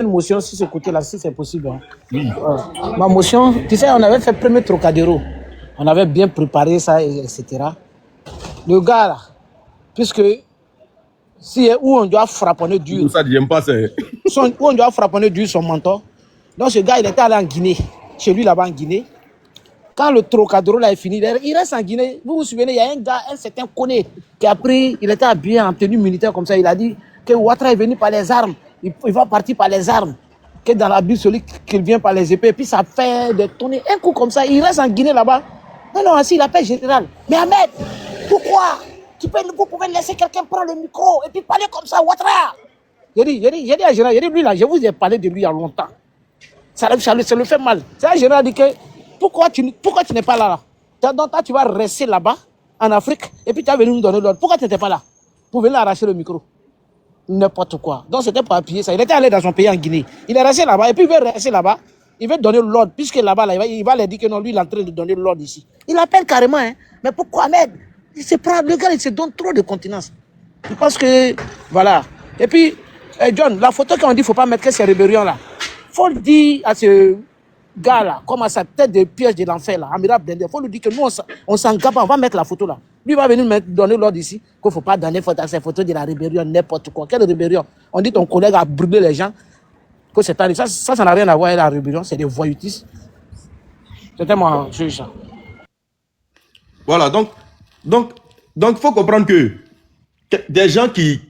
une motion sur ce côté-là, si c'est possible. Hein. Oui. Ma motion, tu sais, on avait fait le premier Trocadéro. On avait bien préparé ça, etc. Le gars, là, puisque si où on doit frapponner dur. Ça, j'aime pas ça. Où on doit frapponner dur son menton. Donc ce gars, il était allé en Guinée, chez lui là-bas en Guinée. Quand le Trocadéro là est fini, il reste en Guinée. Vous vous souvenez, il y a un gars, un certain Koné, qui a pris, il était habillé en tenue militaire comme ça. Il a dit que Ouattara est venu par les armes. Il va partir par les armes. Que dans la Bible, celui qui vient par les épées. Et puis ça fait des tonnées. Un coup comme ça, il reste en Guinée là-bas. Non, ainsi il appelle général. Mais Ahmed, pourquoi vous pouvez laisser quelqu'un prendre le micro et puis parler comme ça, Ouattara? J'ai dit à général, lui là, je vous ai parlé de lui il y a longtemps. Ça le fait mal. C'est un général dit que pourquoi tu n'es pas là? Donc toi, tu vas rester là-bas, en Afrique, et puis tu es venu nous donner l'ordre. Pourquoi tu n'étais pas là? Pour venir arracher le micro. N'importe quoi. Donc c'était pour appuyer ça. Il était allé dans son pays en Guinée. Il est resté là-bas, et puis il veut rester là-bas. Il veut donner l'ordre, puisque là-bas, là, il va leur dire que non, lui, il est en train de donner l'ordre ici. Il appelle carrément, hein. Mais pourquoi, Ahmed? Le gars, il se donne trop de continence. Je pense que, voilà. Et puis, John, la photo qu'on dit, il ne faut pas mettre que ces rébellions là. Il faut le dire à ce gars-là, comme à sa tête de piège de l'enfer, là, Amiral Blende, il faut lui dire que nous, on s'en gape, on va mettre la photo là. Lui va venir donner l'ordre ici, qu'il ne faut pas donner ces photos de la rébellion, n'importe quoi. Quelle rébellion? On dit ton collègue a brûlé les gens, que c'est ça n'a rien à voir avec la rébellion, c'est des voyoutistes. C'était moi, je ça. Voilà, donc, faut comprendre que des gens qui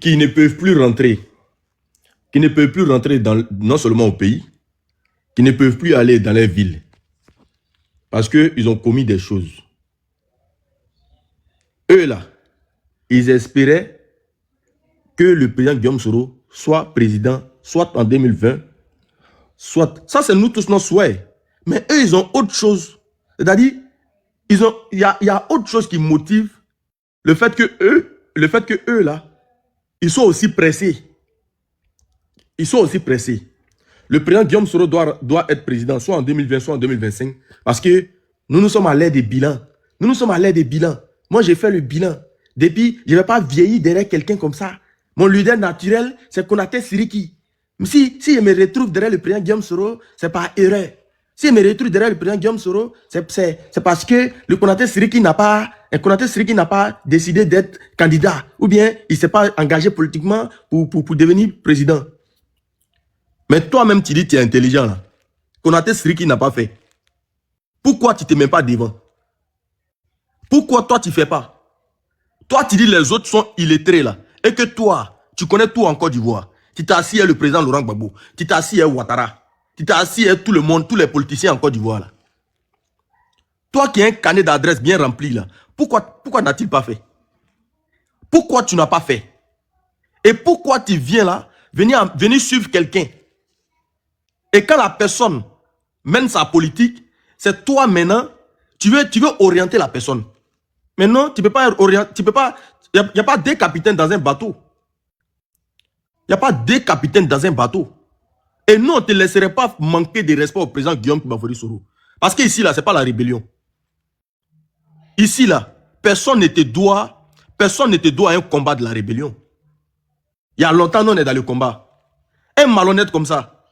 ne peuvent plus rentrer, non seulement au pays, qui ne peuvent plus aller dans les villes, parce qu'ils ont commis des choses. Eux là, ils espéraient que le président Guillaume Soro soit président, soit en 2020, soit... Ça, c'est nous tous nos souhaits. Mais eux, ils ont autre chose. C'est-à-dire, il y a autre chose qui motive le fait que eux là, ils sont aussi pressés. Ils sont aussi pressés. Le président Guillaume Soro doit être président, soit en 2020, soit en 2025. Parce que nous sommes à l'ère des bilans. Nous sommes à l'ère des bilans. Moi, j'ai fait le bilan. Depuis, je ne vais pas vieillir derrière quelqu'un comme ça. Mon leader naturel, c'est Konaté Siriki. Si je me retrouve derrière le président Guillaume Soro, c'est par erreur. Si je me retrouve derrière le président Guillaume Soro, c'est parce que le Konaté Siriki n'a pas décidé d'être candidat. Ou bien, il ne s'est pas engagé politiquement pour devenir président. Mais toi-même, tu dis que tu es intelligent là. Konaté Siriki n'a pas fait. Pourquoi tu ne te mets pas devant? Pourquoi toi, tu ne fais pas? Toi, tu dis les autres sont illettrés là. Et que toi, tu connais tout en Côte d'Ivoire. Tu t'es assis avec le président Laurent Gbagbo. Tu t'es assis avec Ouattara. Tu t'es assis avec tout le monde, tous les politiciens en Côte d'Ivoire là. Toi qui as un carnet d'adresse bien rempli là, pourquoi n'a-t-il pas fait? Pourquoi tu n'as pas fait? Et pourquoi tu viens là, venir suivre quelqu'un? Et quand la personne mène sa politique, c'est toi maintenant, tu veux orienter la personne. Maintenant, tu ne peux pas orienter, il n'y a pas deux capitaines dans un bateau. Il n'y a pas deux capitaines dans un bateau. Et nous, on ne te laisserait pas manquer de respect au président Guillaume Bafori Soro. Parce qu'ici, là, ce n'est pas la rébellion. Ici, là, personne ne te doit un combat de la rébellion. Il y a longtemps, nous, on est dans le combat. Un malhonnête comme ça,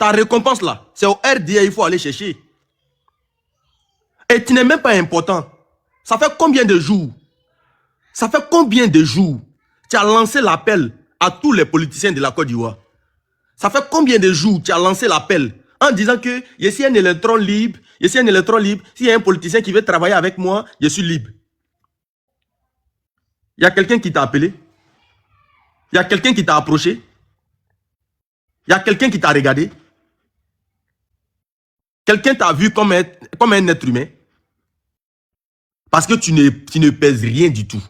ta récompense, là, c'est au RDA, il faut aller chercher. Et tu n'es même pas important. Ça fait combien de jours? Ça fait combien de jours tu as lancé l'appel à tous les politiciens de la Côte d'Ivoire? Ça fait combien de jours tu as lancé l'appel en disant que je suis un électron libre, s'il y a un politicien qui veut travailler avec moi, je suis libre. Il y a quelqu'un qui t'a appelé? Il y a quelqu'un qui t'a approché? Il y a quelqu'un qui t'a regardé? Quelqu'un t'a vu comme un être humain? Parce que tu ne pèses rien du tout.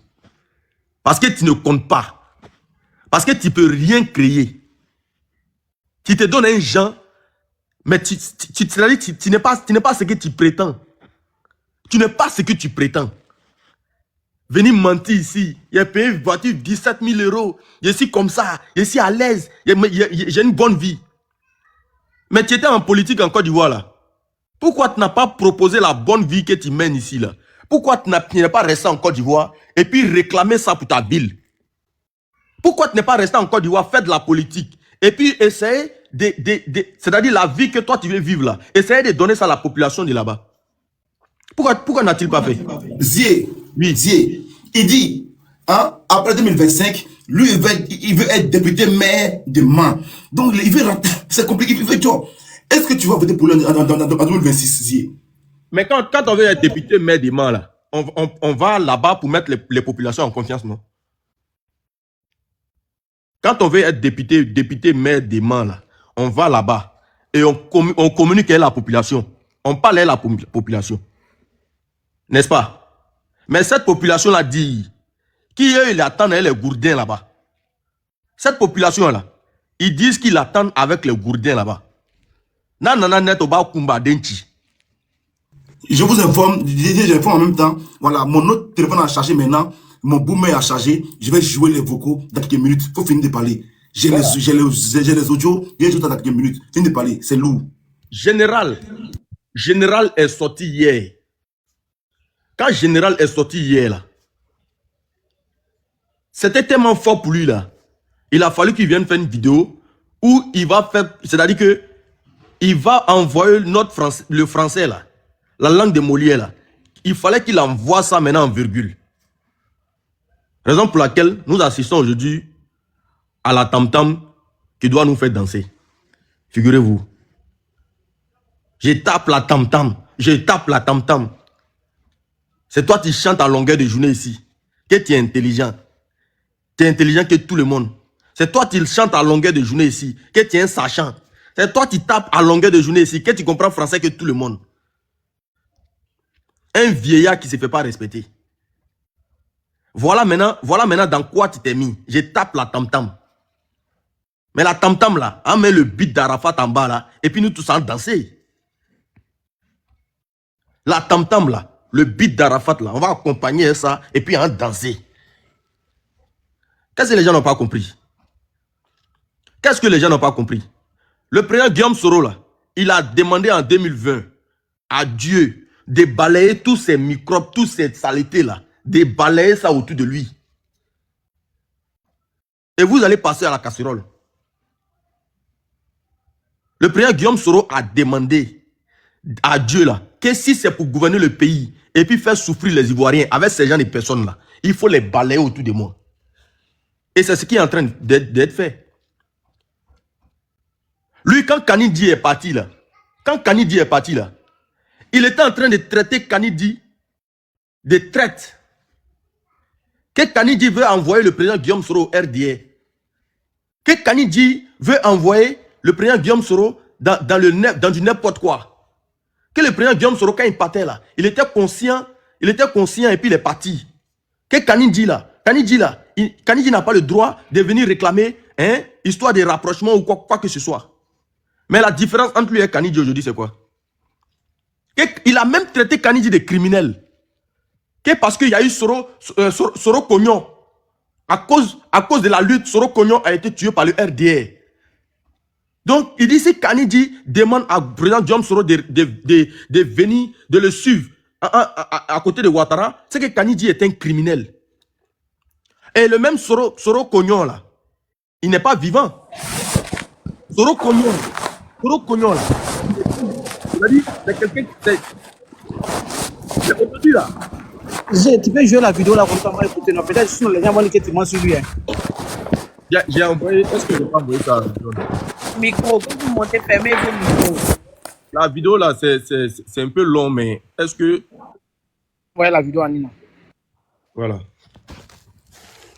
Parce que tu ne comptes pas. Parce que tu ne peux rien créer. Tu te donnes un genre, mais tu n'es pas ce que tu prétends. Tu n'es pas ce que tu prétends. Venir mentir ici, il a payé une voiture 17 000 €. Je suis comme ça, je suis à l'aise, j'ai une bonne vie. Mais tu étais en politique en Côte d'Ivoire là. Pourquoi tu n'as pas proposé la bonne vie que tu mènes ici là? Pourquoi tu n'es pas resté en Côte d'Ivoire et puis réclamer ça pour ta ville? Pourquoi tu n'es pas resté en Côte d'Ivoire, faire de la politique et puis essayer c'est-à-dire la vie que toi tu veux vivre là. Essayez de donner ça à la population de là-bas. Pourquoi n'a-t-il pas fait? Zier, Oui. Zier, il dit, hein, après 2025, lui, il veut être député maire de Mans. Donc, il veut rentrer, c'est compliqué, il veut job. Est-ce que tu vas voter pour lui en 2026, Zier? Mais quand on veut être député maire des Mans, là, on va là-bas pour mettre les populations en confiance, non? Quand on veut être député maire des Mans, là, on va là-bas et on communique avec la population. On parle avec la population. N'est-ce pas? Mais cette population-là dit, qui ils attendent les gourdins là-bas. Cette population-là, ils disent qu'ils attendent avec les gourdins là-bas. Je vous informe, j'informe en même temps. Voilà, mon autre téléphone a chargé maintenant. Mon boomer a chargé. Je vais jouer les vocaux dans quelques minutes. Il faut finir de parler. J'ai les audios. Je vais jouer dans quelques minutes. Finis de parler. C'est lourd. Général est sorti hier. Quand Général est sorti hier, là, c'était tellement fort pour lui, là. Il a fallu qu'il vienne faire une vidéo où il va faire, c'est-à-dire que il va envoyer le français, là, la langue de Molière, là. Il fallait qu'il envoie ça maintenant en virgule. Raison pour laquelle nous assistons aujourd'hui à la tam-tam qui doit nous faire danser. Figurez-vous. Je tape la tam-tam. Je tape la tam-tam. C'est toi qui chantes à longueur de journée ici. Que tu es intelligent. Tu es intelligent que tout le monde. C'est toi qui chantes à longueur de journée ici. Que tu es un sachant. C'est toi qui tapes à longueur de journée ici. Que tu comprends français que tout le monde. Un vieillard qui ne se fait pas respecter. Voilà maintenant dans quoi tu t'es mis. Je tape la tam-tam. Mais la tam-tam là, on met le beat d'Arafat en bas là. Et puis nous tous en danser. La tam-tam là. Le beat d'Arafat là, on va accompagner ça et puis en danser. Qu'est-ce que les gens n'ont pas compris? Qu'est-ce que les gens n'ont pas compris? Le président Guillaume Soro là, il a demandé en 2020 à Dieu de balayer tous ces microbes, toutes ces saletés là, de balayer ça autour de lui. Et vous allez passer à la casserole. Le président Guillaume Soro a demandé à Dieu là, que si c'est pour gouverner le pays et puis faire souffrir les Ivoiriens avec ces gens de personnes là, il faut les balayer autour de moi. Et c'est ce qui est en train d'être fait. Lui, quand Kanidi est parti là, il était en train de traiter Kanidi de traite. Que Kanidi veut envoyer le président Guillaume Soro au RDA. Que Kanidi veut envoyer le président Guillaume Soro dans du n'importe quoi. Que le président Guillaume Soro, quand il partait là, il était conscient et puis il est parti. Que Kanidi n'a pas le droit de venir réclamer, hein, histoire de rapprochement ou quoi que ce soit. Mais la différence entre lui et Kanidi aujourd'hui, c'est quoi? Il a même traité Kanidi de criminel. Que parce qu'il y a eu Soro Cognon. À cause de la lutte, Soro Cognon a été tué par le RDA. Donc, il dit si Kanidi demande à président Guillaume Soro de venir, de le suivre à côté de Ouattara, c'est que Kanidi est un criminel. Et le même Soro Cognon là, il n'est pas vivant. Soro Cognon là, c'est quelqu'un qui c'est aujourd'hui là. Tu peux jouer la vidéo là comme ça, moi écouter. Peut-être sinon les gens vont dire que tu mens sur lui. Hein. J'ai envoyé, est-ce que je peux envoyer ça? Micro, quand vous montez, fermez vos micros. La vidéo là, c'est un peu long, mais est-ce que... Ouais, la vidéo à Nina. Voilà.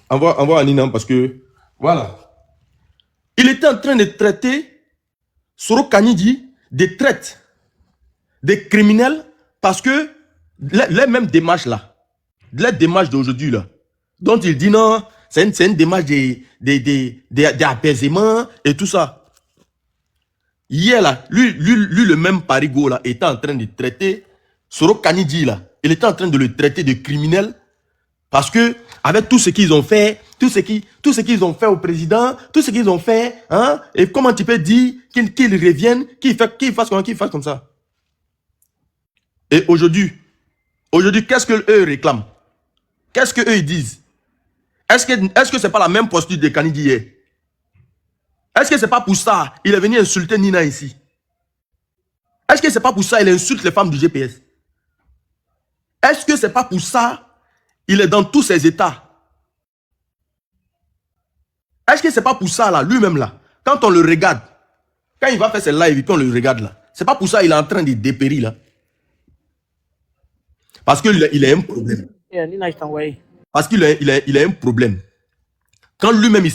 Envoie à Nina parce que... Voilà. Il était en train de traiter Soro Kanidi de traite, des criminels, parce que les mêmes démarches là, les démarches d'aujourd'hui là, dont il dit non, c'est une démarche d'apaisement et tout ça. Hier là, lui le même Parigo là, était en train de traiter Soro Kanidi là, il était en train de le traiter de criminel, parce que avec tout ce qu'ils ont fait, tout ce qu'ils ont fait au président, tout ce qu'ils ont fait, hein, et comment tu peux dire qu'ils reviennent, qu'ils fassent comme ça. Et aujourd'hui, qu'est-ce qu'eux réclament? Qu'est-ce qu'eux ils disent? Est-ce que c'est pas la même posture de Kanidi hier? Est-ce que c'est pas pour ça il est venu insulter Nina ici? Est-ce que c'est pas pour ça il insulte les femmes du GPS? Est-ce que c'est pas pour ça il est dans tous ses états? Est-ce que c'est pas pour ça là, lui-même là, quand on le regarde, quand il va faire ses lives et puis on le regarde là, c'est pas pour ça il est en train de dépérir là? Parce qu'il a un problème. Nina, je t'ai envoyé. Parce qu'il a un problème. Quand lui-même il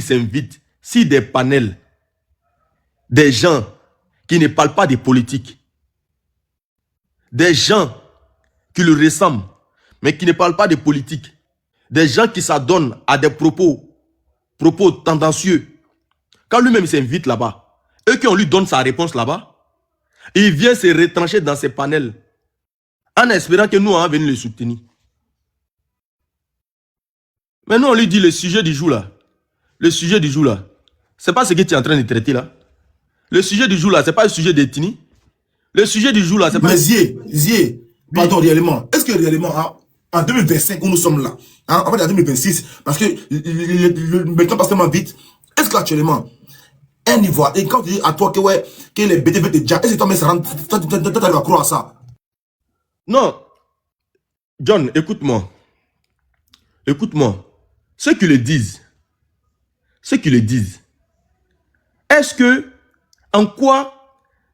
s'invite, si des panels, des gens qui ne parlent pas de politique, des gens qui le ressemblent, mais qui ne parlent pas de politique, des gens qui s'adonnent à des propos tendancieux, quand lui-même il s'invite là-bas, et qu'on lui donne sa réponse là-bas, il vient se retrancher dans ses panels en espérant que nous, on va venir le soutenir. Mais nous, on lui dit le sujet du jour là. Le sujet du jour là, c'est pas ce que tu es en train de traiter là. Le sujet du jour là, c'est pas le sujet d'ethnie. Le sujet du jour là, c'est pas... Mais Zier, pardon, réellement, est-ce que réellement, hein, en 2025 où nous sommes là, hein, en fait en 2026, parce que le temps passe tellement vite, est-ce qu'actuellement, un Ivoire, et quand tu dis à toi que, ouais, que les BTV te déjà, est-ce que toi-même, tu vas croire à ça? Non. John, écoute-moi. Écoute-moi. Ceux qui le disent, est-ce que, en quoi,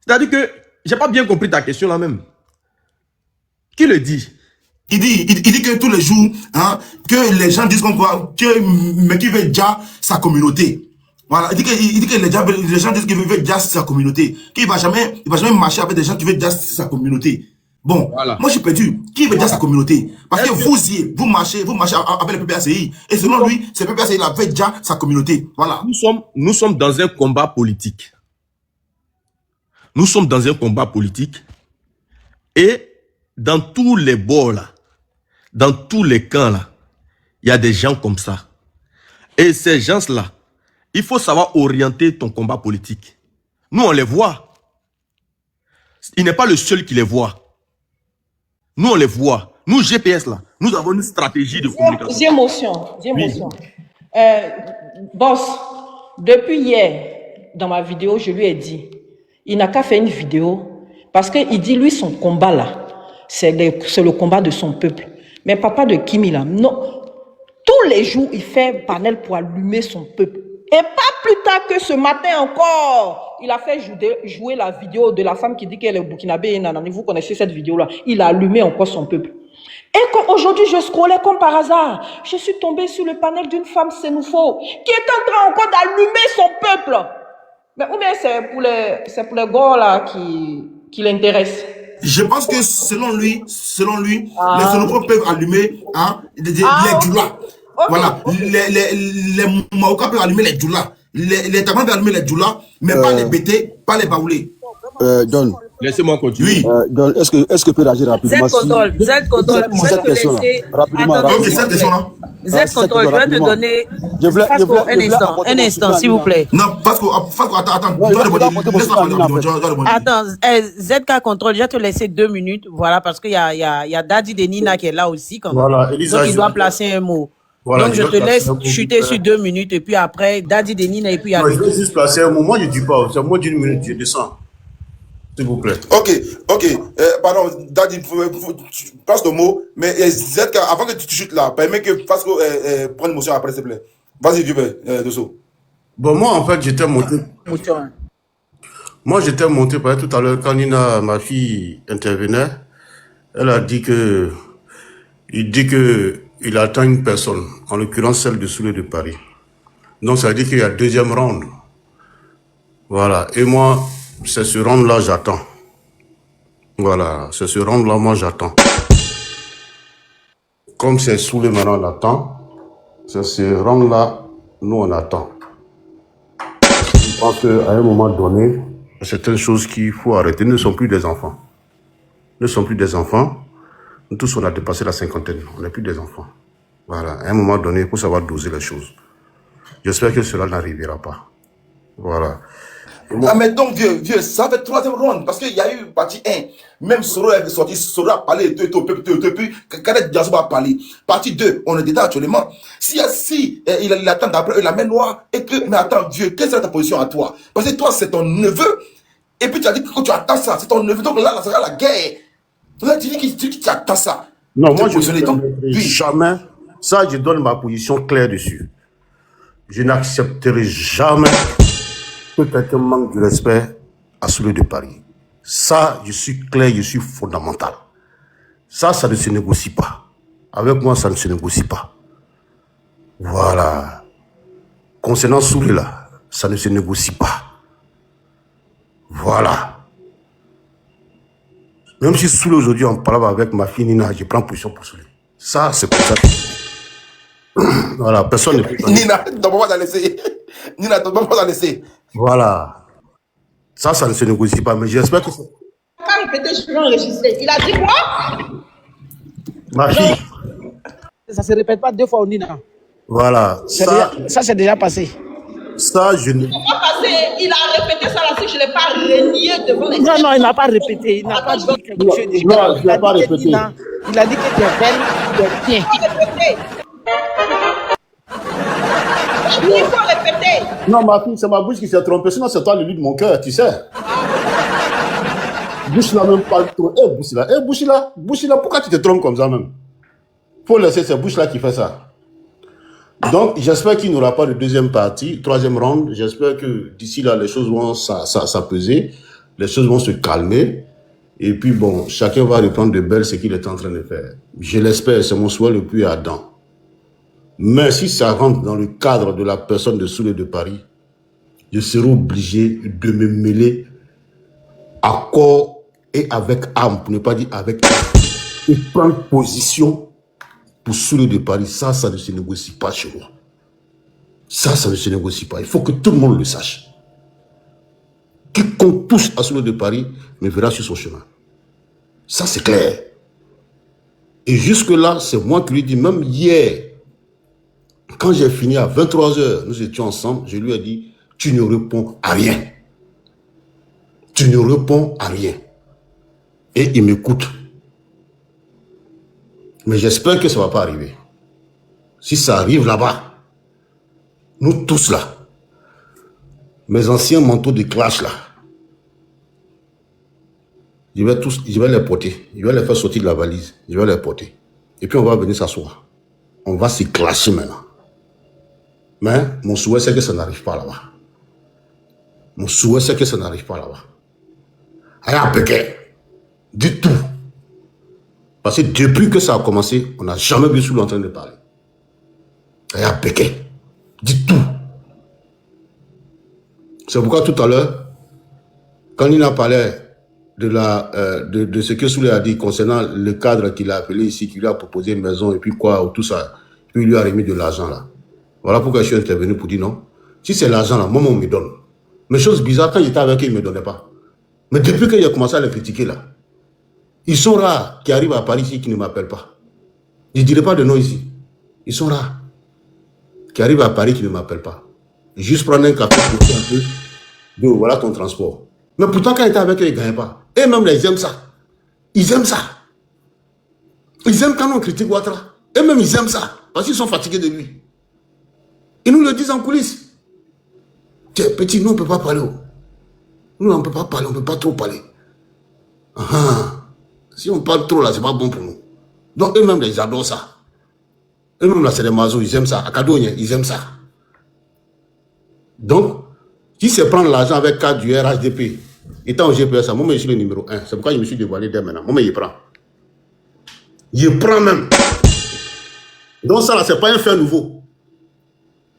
c'est-à-dire que, j'ai pas bien compris ta question là même. Qui le dit? Il dit que tous les jours, hein, que les gens disent qu'on croit, mais qui veut déjà sa communauté. Voilà, il dit que les gens disent qu'il veut déjà sa communauté. Qu'il va jamais marcher avec des gens qui veulent déjà sa communauté. Bon, voilà. Moi je suis perdu. Qui veut déjà sa communauté? Parce que vous marchez avec le PPACI. Et selon lui, c'est le PPACI, il avait déjà sa communauté. Voilà. Nous sommes dans un combat politique. Nous sommes dans un combat politique. Et dans tous les bords là, dans tous les camps là, il y a des gens comme ça. Et ces gens-là, il faut savoir orienter ton combat politique. Nous, on les voit. Il n'est pas le seul qui les voit. Nous, on les voit. Nous, GPS, là, nous avons une stratégie de communication. J'ai émotion. Oui. Boss, depuis hier, dans ma vidéo, je lui ai dit, il n'a qu'à faire une vidéo, parce qu'il dit, lui, son combat, là, c'est le combat de son peuple. Mais papa de Kimi, là, non. Tous les jours, il fait panel pour allumer son peuple. Et pas plus tard que ce matin encore, il a fait jouer la vidéo de la femme qui dit qu'elle est burkinabé et nanani. Vous connaissez cette vidéo-là. Il a allumé encore son peuple. Et aujourd'hui, je scrollais comme par hasard. Je suis tombée sur le panel d'une femme sénoufo qui est en train encore d'allumer son peuple. Mais ou bien c'est pour les gars là qui l'intéressent. Je pense que selon lui, les sénoufos peuvent allumer hein, les djoulas. Okay, voilà, les Maoka peuvent allumer les djoulas. Les Tamans peuvent allumer les djoulas, mais pas les BT, pas les baoulés. John, laissez-moi continuer. Oui. John, est-ce que peut réagir rapidement Z-Control, cette question-là. Rapidement. Ok, cette question-là. Z-Control, je vais te donner un instant, s'il vous plaît. Non, Fasco, attends. Attends, ZK Control, je vais te laisser 2 minutes, voilà, parce qu'il y a Daddy de Nina qui est là aussi. Voilà, Elisa, donc il doit placer un mot. Voilà, donc je te laisse chuter sur 2 minutes et puis après, Daddy de Nina et puis... Non, je vais juste placer un mot. Moi, je ne dis pas, c'est moi d'1 minute, je descends. S'il vous plaît. Ok. Pardon, Daddy, passe le mot. Mais ZK, avant que tu chutes là, permets que Fasco prenne l'émotion après, s'il te plaît. Vas-y, vieux Dosso. Bon, moi, en fait, j'étais monté. Moi, j'étais monté, par tout à l'heure, quand Nina, ma fille, intervenait, elle a dit que. Il dit que. Il attend une personne, en l'occurrence celle de Soulé de Paris. Donc, ça veut dire qu'il y a 2e round. Voilà. Et moi, c'est ce round-là, j'attends. Voilà. C'est ce round-là, moi, j'attends. Comme c'est Soulé maintenant, on attend. C'est ce round-là, nous, on attend. Je pense qu'à un moment donné, certaines choses qu'il faut arrêter. Nous ne sommes plus des enfants. Nous ne sommes plus des enfants. Nous tous, on a dépassé la 50aine. On n'est plus des enfants. Voilà. À un moment donné, il faut savoir doser les choses. J'espère que cela n'arrivera pas. Voilà. Ah, mais donc, vieux, ça fait troisième round, parce qu'il y a eu partie 1. Même Soro est sorti, Soro a parlé, puis Kadet Diazo a parlé. Partie 2, on est dedans actuellement. Si il attend d'après la main noire, et que, mais attends, vieux, quelle sera ta position à toi? Parce que toi, c'est ton neveu, et puis tu as dit que quand tu attends ça, c'est ton neveu, donc là, ça sera la guerre. Là, tu dis que tu attends ça. Non, moi, je ne permettrai jamais. Ça, je donne ma position claire dessus. Je n'accepterai jamais que quelqu'un manque de respect à celui de Paris. Ça, je suis clair, je suis fondamental. Ça ne se négocie pas. Avec moi, ça ne se négocie pas. Voilà. Concernant Soulé, là, ça ne se négocie pas. Voilà. Même si Soulé, aujourd'hui, on parle avec ma fille Nina, je prends position pour Soulé. Ça, c'est comme ça. Voilà, personne ne peut pas. Nina, t'as pas laisser. Nina, t'as pas laisser. Voilà. Ça ne se négocie pas, mais j'espère que... Pas répéter, je vais enregistrer. Il a dit quoi? Ma fille. Ça se répète pas 2 fois au Nina. Voilà. Ça, c'est déjà passé. Ça, je ne... Pas passé. Il a répété ça là, si je ne l'ai pas renié devant les... Non, il n'a pas répété. Il n'a pas dit quelque chose. Non, je n'ai pas répété. Il a dit que tu es belle, tu es bien. Il faut répéter. Non, ma fille, c'est ma bouche qui s'est trompée. Sinon, c'est toi le lit de mon cœur, tu sais. Bouche là même pas trop. Bouche là, pourquoi tu te trompes comme ça même? Faut laisser cette bouche là qui fait ça. Donc, j'espère qu'il n'y aura pas de deuxième partie, troisième round. J'espère que d'ici là, les choses vont s'apaiser, les choses vont se calmer. Et puis bon, chacun va reprendre de belles ce qu'il est en train de faire. Je l'espère, c'est mon souhait le plus ardent. Mais si ça rentre dans le cadre de la personne de Soulé de Paris, je serai obligé de me mêler à corps et avec âme, pour ne pas dire avec âme, et prendre position pour Soulé de Paris. Ça ne se négocie pas chez moi. Ça ne se négocie pas. Il faut que tout le monde le sache. Quiconque touche à Soulé de Paris me verra sur son chemin. Ça, c'est clair. Et jusque-là, c'est moi qui lui dis, même hier, quand j'ai fini à 23h, nous étions ensemble, je lui ai dit, tu ne réponds à rien. Tu ne réponds à rien. Et il m'écoute. Mais j'espère que ça ne va pas arriver. Si ça arrive là-bas, nous tous là, mes anciens manteaux de clash là, je vais les porter. Je vais les faire sortir de la valise. Je vais les porter. Et puis on va venir s'asseoir. On va se clasher maintenant. Mais mon souhait, c'est que ça n'arrive pas là-bas. Mon souhait, c'est que ça n'arrive pas là-bas. Aya Péké, dis tout. Parce que depuis que ça a commencé, on n'a jamais vu Soulé en train de parler. Aya Péké, dis tout. C'est pourquoi tout à l'heure, quand Nina parlait de ce que Soulé a dit concernant le cadre qu'il a appelé ici, qui lui a proposé une maison et puis quoi, ou tout ça, puis il lui a remis de l'argent là. Voilà pourquoi je suis intervenu pour dire non. Si c'est l'argent là, moi on me donne. Mais chose bizarre, quand j'étais avec eux, ils ne me donnaient pas. Mais depuis qu'il a commencé à les critiquer là, ils sont rares qui arrivent à Paris ici qui ne m'appellent pas. Je ne dirai pas de nom ici. Ils sont rares qui arrivent à Paris qui ne m'appellent pas. Juste prendre un café pour faire un peu de voilà ton transport. Mais pourtant, quand j'étais avec eux, ils ne gagnaient pas. Et même là, ils aiment ça. Ils aiment ça. Ils aiment quand on critique Ouattara. Et même ils aiment ça. Parce qu'ils sont fatigués de lui. Ils nous le disent en coulisses. Tiens, petit, nous, on ne peut pas parler. Nous, on ne peut pas parler, on ne peut pas trop parler. Si on parle trop là, c'est pas bon pour nous. Donc eux-mêmes, ils adorent ça. Eux-mêmes, là, c'est des mazos, ils aiment ça. À Kadogne, ils aiment ça. Donc, si c'est prendre l'argent avec cadre du RHDP, étant au GPS, moi, je suis le numéro 1. C'est pourquoi je me suis dévoilé dès maintenant. Moi, il prend. Il prend même. Donc ça, là, c'est pas un fait nouveau.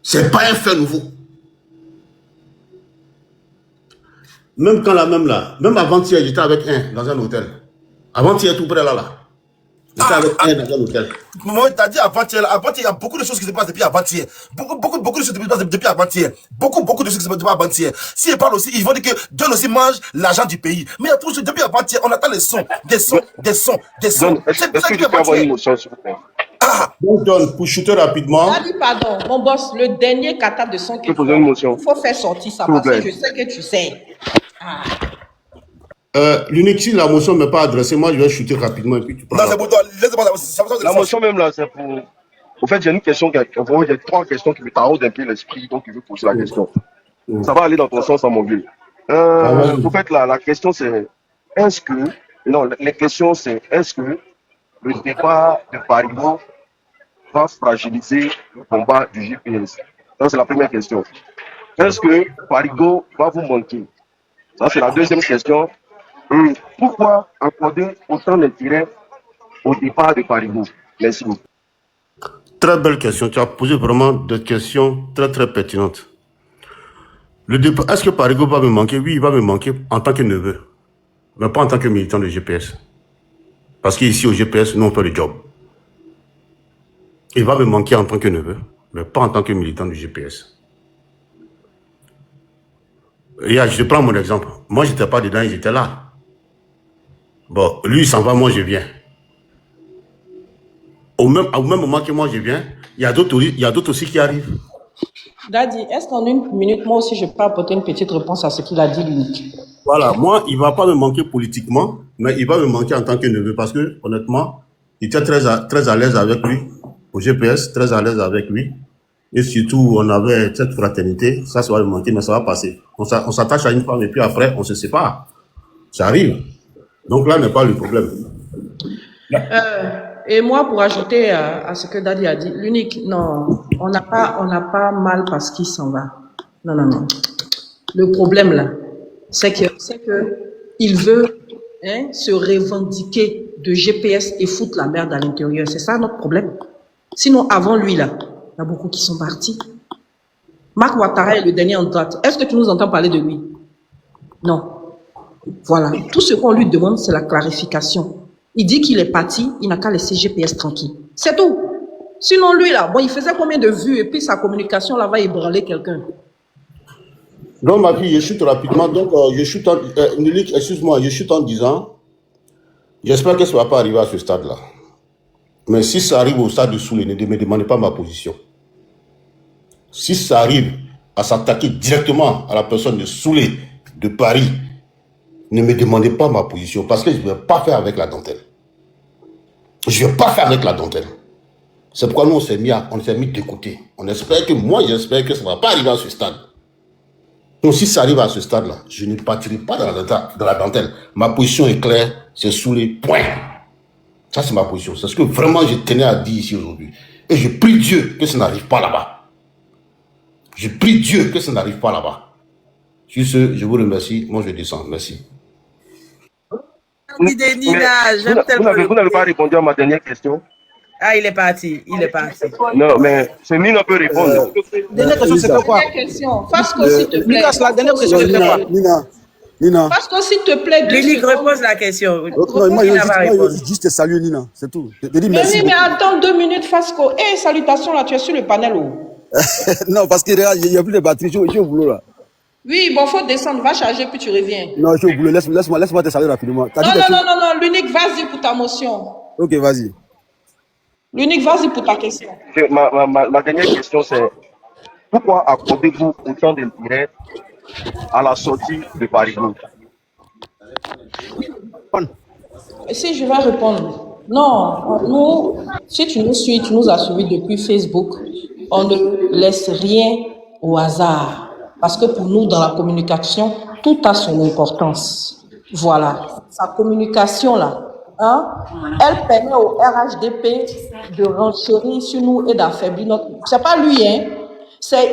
C'est pas un fait nouveau. Même quand là, même avant-hier, j'étais avec un dans un hôtel. Avant-hier, tout près là. J'étais avec elle dans l'hôtel. Moi, t'as dit avant-hier, il y a beaucoup de choses qui se passent depuis avant-hier. Beaucoup de choses qui se passent depuis avant-hier. Beaucoup de choses qui se passent depuis avant-hier. Si ils parlent aussi, ils vont dire que John aussi mange l'argent du pays. Mais il y a toujours, depuis avant-hier, on attend les sons, des sons. John, est-ce que tu peux avoir une motion, s'il vous plaît? Donc, John, pour shooter rapidement. Ah, pardon, mon boss, le dernier kata de son Je peux poser une motion. il faut faire sortir ça parce que je sais que tu sais. L'unique, si la motion ne m'est pas adressée, moi je vais shooter rapidement et puis tu prends. Non, c'est pour toi. Laisse-moi La motion même là, c'est pour... Au fait, j'ai une question, j'ai 3 questions qui me taraudent un peu l'esprit, donc je veux poser la question. Ça va aller dans ton sens, à mon vieux. Au fait, la question c'est, est-ce que... Non, les questions c'est, est-ce que le départ de Parigo va fragiliser le combat du GPS? Ça, c'est la première question. Est-ce que Parigo va vous manquer? Ça, c'est la deuxième question. Pourquoi accorder autant d'intérêt au départ de Parigo? Merci beaucoup. Très belle question. Tu as posé vraiment des questions très très pertinentes. Le départ, est-ce que Parigo va me manquer? Oui, il va me manquer en tant que neveu, mais pas en tant que militant de GPS. Parce qu'ici au GPS, nous on fait le job. Il va me manquer en tant que neveu, mais pas en tant que militant du GPS. Et je prends mon exemple. Moi, je n'étais pas dedans, j'étais là. Bon, lui, il s'en va, moi, je viens. Au même moment que moi, je viens, il y a d'autres aussi qui arrivent. Daddy, est-ce qu'en une minute, moi aussi, je peux apporter une petite réponse à ce qu'il a dit, l'unique? Voilà, moi, il ne va pas me manquer politiquement, mais il va me manquer en tant que neveu parce que, honnêtement, j'étais très à l'aise avec lui, au GPS, très à l'aise avec lui. Et surtout, on avait cette fraternité, ça va me manquer, mais ça va passer. On s'attache à une femme et puis après, on se sépare. Ça arrive. Donc là n'est pas le problème. Et moi, pour ajouter à ce que Daddy a dit, l'unique, non, on n'a pas mal parce qu'il s'en va. Non. Le problème là, c'est que il veut se revendiquer de GPS et foutre la merde à l'intérieur. C'est ça notre problème. Sinon, avant lui là, il y a beaucoup qui sont partis. Marc Ouattara est le dernier en date. Est-ce que tu nous entends parler de lui? Non. Voilà. Tout ce qu'on lui demande, c'est la clarification. Il dit qu'il est parti, il n'a qu'à laisser GPS tranquille. C'est tout. Sinon, lui, là, bon, il faisait combien de vues et puis sa communication, là, va ébranler quelqu'un. Donc, ma fille, je chute rapidement. Donc, je chute excuse-moi, je chute en disant, j'espère que ça ne va pas arriver à ce stade-là. Mais si ça arrive au stade de Soulé, ne me demandez pas ma position. Si ça arrive à s'attaquer directement à la personne de Soulé, de Paris, ne me demandez pas ma position parce que je ne vais pas faire avec la dentelle. Je ne vais pas faire avec la dentelle. C'est pourquoi nous, on s'est mis de côté. J'espère que ça ne va pas arriver à ce stade. Donc, si ça arrive à ce stade-là, je ne partirai pas dans la dentelle. Ma position est claire, c'est sous les points. Ça, c'est ma position. C'est ce que vraiment je tenais à dire ici aujourd'hui. Et je prie Dieu que ça n'arrive pas là-bas. Je prie Dieu que ça n'arrive pas là-bas. Sur ce, je vous remercie. Moi, je descends. Merci. Vous n'avez pas répondu à ma dernière question. Ah, il est parti. Non, mais c'est Nina peut répondre. Dernière question, c'était quoi? Dernière question. Fasco, s'il te plaît. Lucas, la dernière question, c'était quoi? Nina. Fasco, s'il te plaît. Lily, repose la question. Non, moi, je juste salut Nina, c'est tout. Je dis Mais merci. oui, mais attends 2 minutes, Fasco. Salutations, là, tu es sur le panel. Non, parce qu'il n'y a plus de batterie, je suis au boulot là. Oui, bon, faut descendre, va charger, puis tu reviens. Non, je suis au boulot, laisse-moi te saluer rapidement. Non, l'unique, vas-y pour ta motion. Ok, vas-y. L'unique, vas-y pour ta question. Ma dernière question, c'est pourquoi accordez-vous autant d'intérêt à la sortie de Parigo? Si je vais répondre, non, nous, si tu nous suis, tu nous as suivis depuis Facebook, on ne laisse rien au hasard. Parce que pour nous, dans la communication, tout a son importance. Voilà. Sa communication, là, elle permet au RHDP de renchérir sur nous et d'affaiblir notre... C'est pas lui,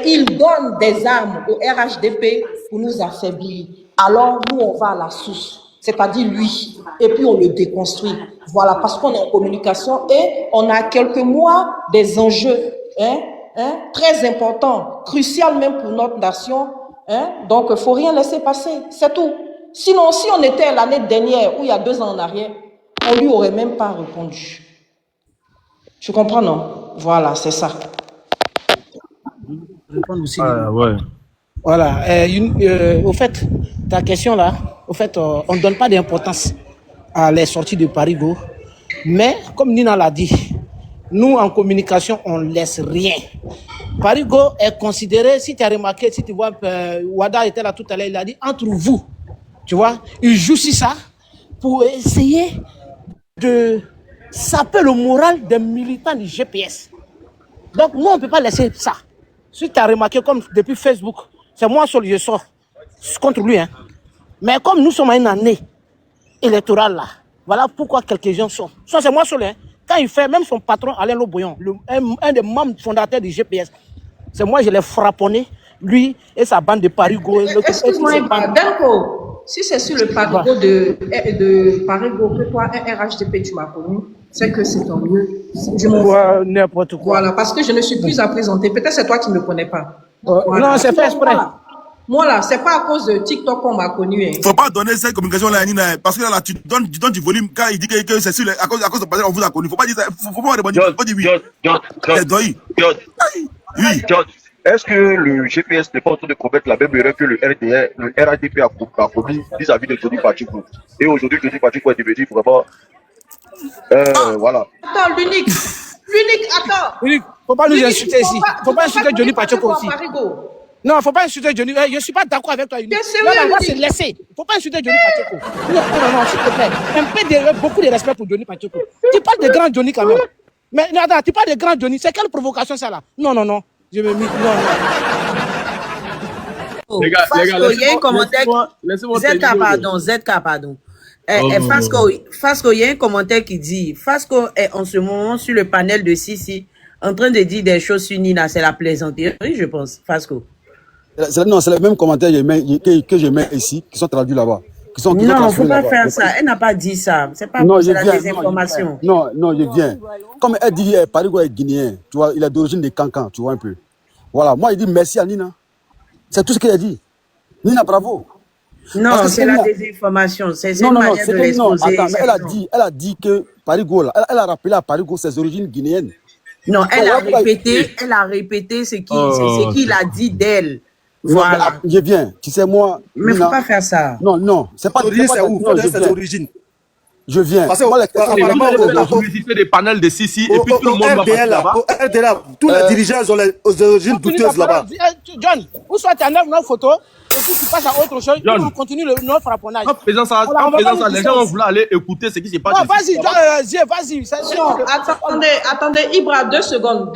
il donne des armes au RHDP pour nous affaiblir. Alors, nous, on va à la source. C'est-à-dire lui. Et puis, on le déconstruit. Voilà, parce qu'on est en communication et on a quelques mois des enjeux, très importants, cruciaux même pour notre nation. Donc, il ne faut rien laisser passer. C'est tout. Sinon, si on était l'année dernière ou il y a 2 ans en arrière, on ne lui aurait même pas répondu. Tu comprends, non? Voilà, c'est ça. Répondre aussi. Ouais. Voilà. Au fait, ta question là, au fait, on ne donne pas d'importance à les sorties de Parigo. Mais, comme Nina l'a dit, nous, en communication, on ne laisse rien. Parigo est considéré, si tu as remarqué, si tu vois, Wada était là tout à l'heure, il a dit, entre vous, tu vois, il joue sur ça pour essayer de saper le moral des militants du GPS. Donc, moi, on ne peut pas laisser ça. Si tu as remarqué, comme depuis Facebook, c'est moi seul, je sors contre lui. Hein. Mais comme nous sommes à une année électorale, là, voilà pourquoi quelques-uns sont. Ça, c'est moi seul. Hein. Quand il fait, même son patron, Alain Loboyon, un des membres fondateurs du GPS, c'est moi, je l'ai frapponné, lui et sa bande de Parigo. Excuse-moi, Denko, si c'est sur le Parigo de Parigo que toi, un RHDP, tu m'as connu, c'est que c'est ton mieux. Je m'en fous. N'importe quoi. Voilà, parce que je ne suis plus à présenter. Peut-être c'est toi qui ne me connais pas. Voilà. Non, c'est fait exprès. Moi là, c'est pas à cause de TikTok qu'on m'a connu. Hein. Faut pas donner cette communication là, Nina, parce que là, tu donnes du volume quand il dit que c'est sur à cause de passer, on vous a connu. Faut pas dire ça. Faut pas répondre. Faut pas dire oui. John, est-ce que le GPS n'est pas en train de commettre la même erreur que le RADP a commis vis-à-vis de Johnny Pacheco? Et aujourd'hui, Johnny Pacheco est devenu vraiment. Voilà. Attends, l'unique, attends. L'unique, faut pas nous insulter ici. Faut pas insulter Johnny Pacheco aussi. Non, faut pas insulter Johnny. Je suis pas d'accord avec toi. Unique. On va se laisser. Faut pas insulter Johnny Pacheco. Non, s'il te plaît. Beaucoup de respect pour Johnny Pacheco. Tu parles de grand Johnny quand même. Mais non, attends, tu parles de grand Johnny. C'est quelle provocation ça là? Non. Je me mis. Non. Les gars, il y a un commentaire. ZK, pardon. Fasco, il y a un commentaire qui dit Fasco est en ce moment sur le panel de Sisi en train de dire des choses sur Nina. C'est la plaisanterie, je pense. Fasco. Non, c'est les mêmes commentaires que je mets ici, qui sont traduits là-bas. Non, il ne faut pas faire ça. Elle n'a pas dit ça. C'est pas pour la désinformation. Non, je viens. Comme elle dit, Parigo est guinéen. Tu vois, il est d'origine de Cancan, tu vois un peu. Voilà, moi, il dit merci à Nina. C'est tout ce qu'elle a dit. Nina, bravo. Non, c'est la désinformation. C'est une manière de l'exposer. Attends, mais elle a dit que Parigo, là, elle a rappelé à Parigo ses origines guinéennes. Non, elle a répété ce qu'il a dit d'elle. Voilà. Je viens. Tu sais, moi. Mais il ne faut pas faire ça. Non. C'est pas c'est où? C'est d'origine. Je viens. Parce que apparemment, on a visité des panels de Sisi et puis tout le monde va passer là-bas. Tous les dirigeants ont les origines douteuses là-bas. John, où soit tu enlèves nos photos et puis tu passes à autre chose, on continue notre frapponnage. En faisant ça, les gens vont vouloir aller écouter ce qui se passe. Non, vas-y. Attendez, Ibra, 2 secondes.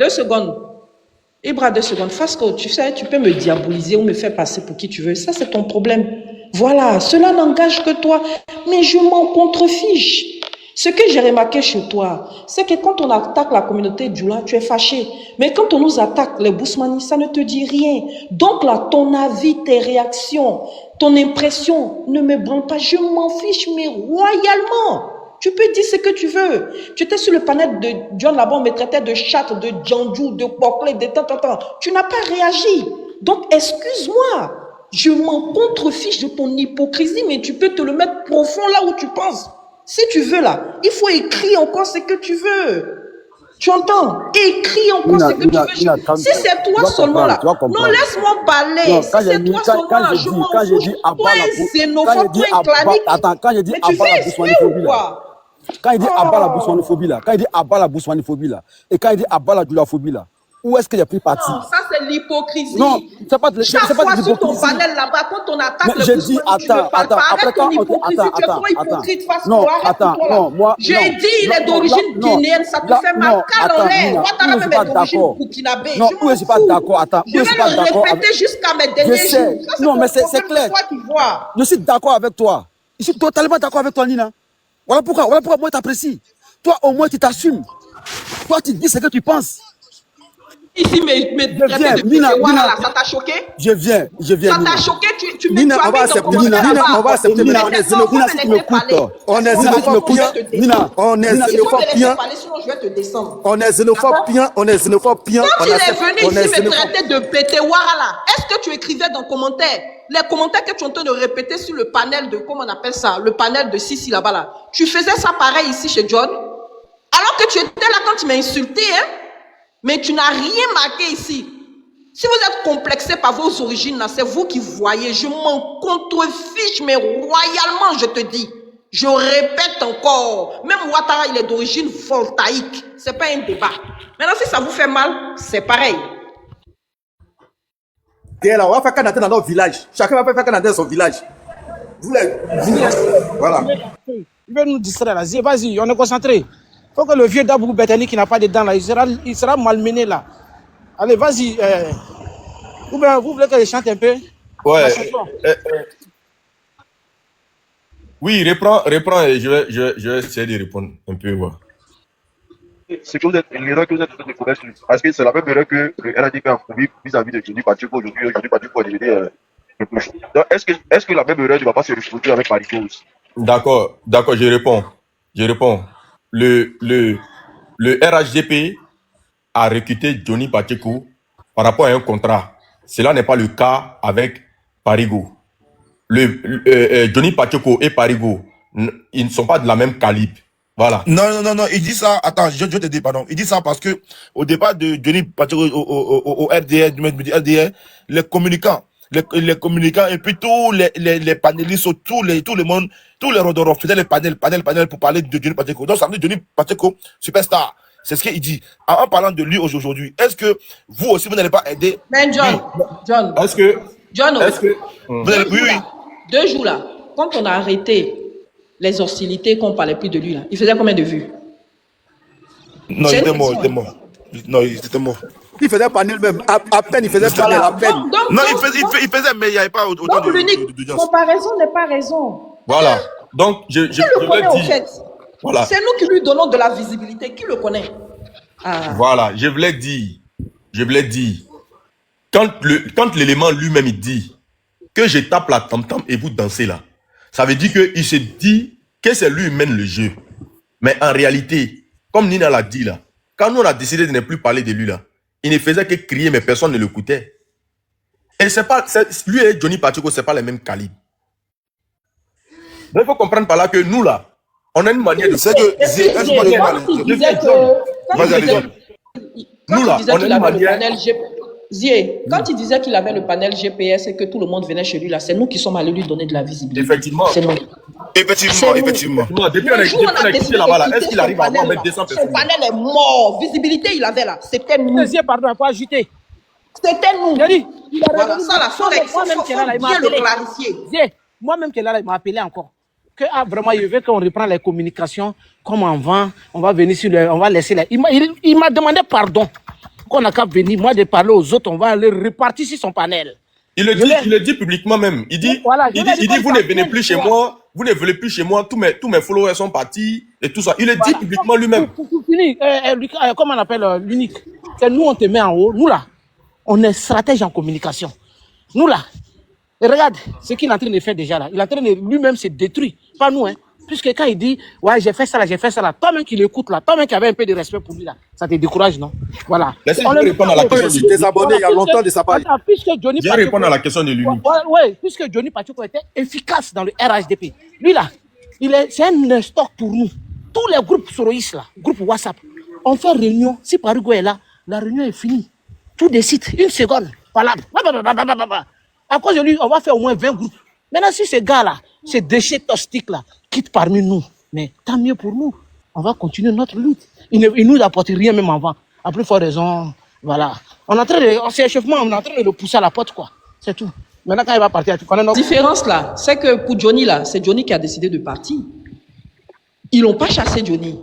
Ibra, 2 secondes. Fasco, tu sais, tu peux me diaboliser ou me faire passer pour qui tu veux. Ça, c'est ton problème. Voilà, cela n'engage que toi. Mais je m'en contrefiche. Ce que j'ai remarqué chez toi, c'est que quand on attaque la communauté Djoula, tu es fâché. Mais quand on nous attaque, les Bousmani, ça ne te dit rien. Donc là, ton avis, tes réactions, ton impression ne me branle pas. Je m'en fiche, mais royalement. Tu peux dire ce que tu veux. Tu étais sur le panel de John là-bas, on me traitait de chatte, de Djandjou, de Poclé, de tant. Tu n'as pas réagi. Donc, excuse-moi. Je m'en contrefiche de ton hypocrisie, mais tu peux te le mettre profond là où tu penses. Si tu veux là, il faut écrire encore ce que tu veux. Tu entends? Écris encore ce que tu veux. Si c'est toi seulement là, non, laisse-moi parler. Si c'est toi seulement là, je m'en fous. Toi, un xénophobe, toi, un clanique. Attends, quand je dis mais tu veux expliquer ou quoi? Quand il dit abat la boussoinophobie là, quand il dit abat la boussoinophobie là, et quand il dit abat la doulaphobie là, où est-ce qu'il a pris parti? Non, ça c'est l'hypocrisie. Non, c'est pas de l'hypocrisie. Chaque fois sur ton panel là-bas, quand on attaque le boussoin, attends, après ton hypocrisie, tu es trop hypocrite face à toi. Attends, non, moi. J'ai dit, il est d'origine guinéenne, ça te fait mal qu'à l'air. Ouattara même est d'origine burkinabé. Non, où est-ce que je suis pas d'accord? Attends, je vais le répéter jusqu'à mes derniers jours. Non, mais c'est clair. Je suis d'accord avec toi. Je suis totalement d'accord avec toi, Nina. Voilà pourquoi moi, je t'apprécie. Toi, au moins, tu t'assumes. Toi, tu dis ce que tu penses. Ici, mais Nina, ça t'a choqué? Je viens. Ça t'a choqué? Tu Nina, on va accepter. Nina, on va accepter. Nina, on est xénophobe. On est xénophobe. Nina, on est xénophobe. On est xénophobe. On est xénophobe. Quand il est venu ici me traiter de pété Warala, est-ce que tu écrivais dans les commentaires? Les commentaires que tu es en train de répéter sur le panel de, comment on appelle ça, le panel de Sisi là-bas là. Tu faisais ça pareil ici chez John? Alors que tu étais là quand tu m'as insulté, hein? Mais tu n'as rien marqué ici. Si vous êtes complexé par vos origines, c'est vous qui voyez. Je m'en contrefiche, mais royalement, je te dis. Je répète encore. Même Ouattara, il est d'origine voltaïque. Ce n'est pas un débat. Maintenant, si ça vous fait mal, c'est pareil. Là, on va faire Canada dans notre village. Chacun va faire Canada dans son village. Vous les... Voilà. Il veut nous distraire là. Vas-y, on est concentré. Il faut que le vieux Dabou Betani qui n'a pas de dents là, il sera malmené là. Allez, vas-y. Ou bien vous voulez que je chante un peu? Ouais. Oui, reprends et je vais essayer de répondre un peu. Ouais. C'est que vous êtes l'erreur que vous êtes en train de commettre, parce que c'est la même erreur que le RADP a commis vis-à-vis de Johnny Pacheco aujourd'hui. Johnny Pacheco a devenir le plus. Donc, est-ce que la même erreur ne va pas se reproduire avec Parigo aussi? D'accord, je réponds. Le RHDP a recruté Johnny Pacheco par rapport à un contrat. Cela n'est pas le cas avec Parigo. Johnny Pacheco et Parigo, ils ne sont pas de la même calibre. Voilà. Non, il dit ça, attends, je te dis, pardon. Il dit ça parce que, au départ de Johnny Pacheco au RDR, les communicants et puis tous les panélistes, tout le monde, tous les rodorofs faisaient les panels pour parler de Johnny Pacheco. Donc, ça veut dire Johnny Pacheco, superstar. C'est ce qu'il dit. En parlant de lui aujourd'hui, est-ce que vous aussi, vous n'allez pas aider? Mais John, est-ce que vous allez, oui. 2 jours là, quand on a arrêté les hostilités, qu'on ne parlait plus de lui là, il faisait combien de vues? Non, il était mort. Non, il était mort. Il faisait panel même. À peine, il faisait panel, à peine. Non, il faisait, mais il n'y avait pas autant donc, l'unique comparaison n'est pas raison. Voilà. Donc, je voulais dire. Voilà. C'est nous qui lui donnons de la visibilité. Qui le connaît? Voilà, je voulais dire. Quand l'élément lui-même il dit que je tape la tam-tam et vous dansez là, ça veut dire qu'il se dit que c'est lui qui mène le jeu. Mais en réalité, comme Nina l'a dit là, quand nous on a décidé de ne plus parler de lui là, il ne faisait que crier mais personne ne l'écoutait. Et c'est pas, lui et Johnny Pacheco, c'est pas les mêmes calibres. Donc il faut comprendre par là que nous là, on a une manière de... C'est que... Nous là, on a une manière... Quand il disait qu'il avait le panel GPS et que tout le monde venait chez lui, là, c'est nous qui sommes allés lui donner de la visibilité. Effectivement. C'est nous. Effectivement. Non, depuis on a quitté là-bas, là, est-ce qu'il arrive à avoir même 200 personnes? Son panel est mort. Visibilité, il avait là. C'était nous. Pardon, il faut ajouter. C'était nous. Voilà, ça, la chose, moi-même qui est là, il m'a appelé. Moi-même qui est là, il m'a appelé encore. Que vraiment, il veut qu'on reprenne les communications comme avant. On va venir on va laisser là. Il m'a demandé pardon. Qu'on n'a qu'à venir, moi, de parler aux autres, on va aller repartir sur son panel. Il le dit publiquement même. Il dit, voilà, il dit vous ne venez plus chez moi, vous ne venez plus chez moi, tous mes followers sont partis et tout ça. Il le dit publiquement lui-même. Pour finir, comment on appelle l'unique? C'est nous, on te met en haut. Nous, là, on est stratège en communication. Nous, là, et regarde ce qu'il est en train de faire déjà là. Il est en train de lui-même se détruire. Pas nous, hein. Puisque quand il dit, ouais, j'ai fait ça là, toi-même qui l'écoutes là, toi-même qui avait un peu de respect pour lui là, ça te décourage, non? Voilà. Laissez-moi répondre à la question. Je suis désabonné il y a longtemps de sa part. Je vais répondre à la question de l'unique. Oui, puisque Johnny Pacheco était efficace dans le RHDP. Lui là, c'est un stock pour nous. Tous les groupes soroïstes là, groupes WhatsApp, on fait réunion. Si Parigo est là, la réunion est finie. Tout décide, 1 seconde, palabre. À cause de lui, on va faire au moins 20 groupes. Maintenant, si ces gars-là, ces déchets toxiques là, quittent parmi nous, mais tant mieux pour nous. On va continuer notre lutte. Ils ne nous apportent rien même avant. À plus forte raison, voilà. On est en train de le pousser à la porte, quoi. C'est tout. Maintenant, quand il va partir, tu connais notre... La différence là, c'est que pour Johnny là, c'est Johnny qui a décidé de partir. Ils l'ont pas chassé, Johnny.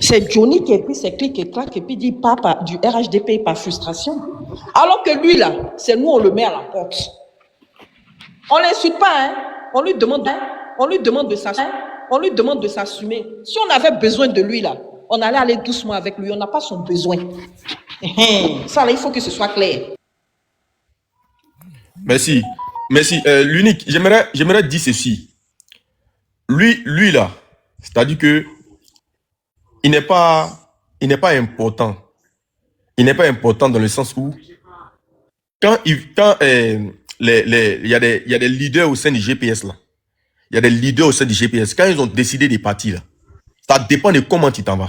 C'est Johnny qui a pris ses clics et claques et puis dit papa du RHDP par frustration. Alors que lui là, c'est nous, on le met à la porte. On l'insulte pas, hein. On lui demande de s'assumer. Si on avait besoin de lui là, on allait aller doucement avec lui. On n'a pas son besoin. Ça là, il faut que ce soit clair. Merci. L'unique, j'aimerais dire ceci. Lui là, c'est-à-dire que il n'est pas important. Il n'est pas important dans le sens où quand il y a des leaders au sein du GPS là. Il y a des leaders au sein du GPS. Quand ils ont décidé de partir là, ça dépend de comment tu t'en vas.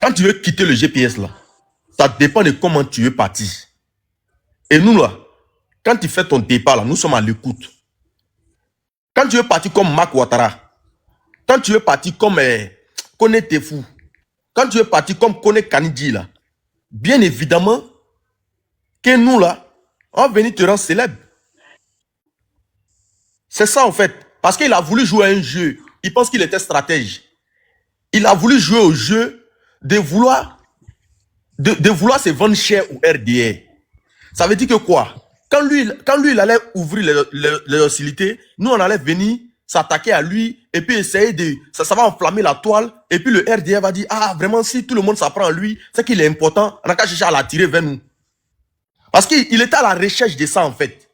Quand tu veux quitter le GPS là, ça dépend de comment tu es parti. Et nous là, quand tu fais ton départ là, nous sommes à l'écoute. Quand tu es parti comme Marc Ouattara, quand tu es parti comme Kone Tefu, quand tu es parti comme Kone Kanidji là, bien évidemment que nous là, on va venir te rendre célèbre. C'est ça en fait. Parce qu'il a voulu jouer à un jeu. Il pense qu'il était stratège. Il a voulu jouer au jeu de vouloir se vendre cher au RDR. Ça veut dire que quoi? Quand lui il allait ouvrir les hostilités, nous on allait venir s'attaquer à lui et puis essayer de... Ça va enflammer la toile et puis le RDR va dire, ah vraiment si tout le monde s'apprend à lui, c'est qu'il est important, on n'a qu'à chercher à l'attirer vers nous. Parce qu'il était à la recherche de ça en fait.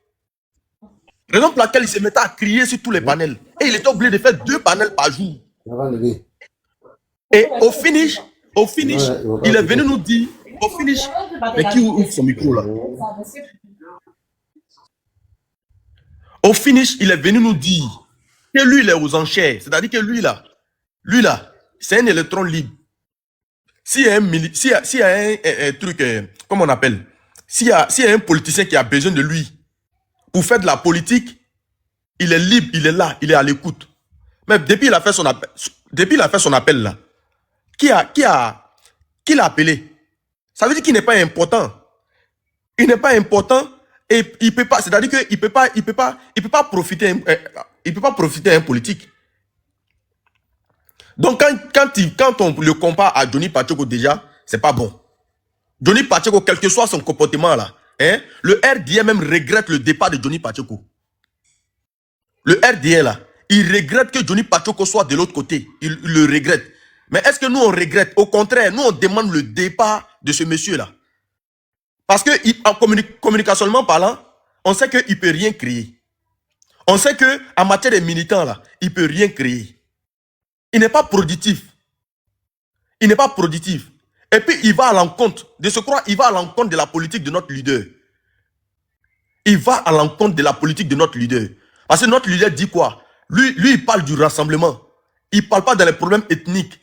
Raison pour laquelle il se mettait à crier sur tous les panels. Et il était obligé de faire 2 panels par jour. Et au finish, il est venu nous dire, au finish, mais qui ouvre son micro là? Au finish, il est venu nous dire que lui, il est aux enchères. C'est-à-dire que lui là, c'est un électron libre. S'il y a un truc, comment on appelle? S'il y a un politicien qui a besoin de lui pour faire de la politique, il est libre, il est là, il est à l'écoute. Mais depuis il a fait son appel là, qui l'a appelé? Ça veut dire qu'il n'est pas important. Il n'est pas important et il peut pas, c'est-à-dire qu'il peut pas profiter, il peut pas profiter à un politique. Donc quand on le compare à Johnny Pacheco déjà, c'est pas bon. Johnny Pacheco, quel que soit son comportement là, hein, le RDR même regrette le départ de Johnny Pacheco. Le RDR là, il regrette que Johnny Pacheco soit de l'autre côté. Il le regrette. Mais est-ce que nous on regrette? Au contraire, nous on demande le départ de ce monsieur là. Parce que en communicationnellement parlant, on sait qu'il ne peut rien créer. On sait qu'en matière de militants là, il ne peut rien créer. Il n'est pas productif. Il n'est pas productif. Et puis il va à l'encontre, de se croire, il va à l'encontre de la politique de notre leader. Il va à l'encontre de la politique de notre leader. Parce que notre leader dit quoi? Lui, il parle du rassemblement. Il ne parle pas dans les problèmes ethniques.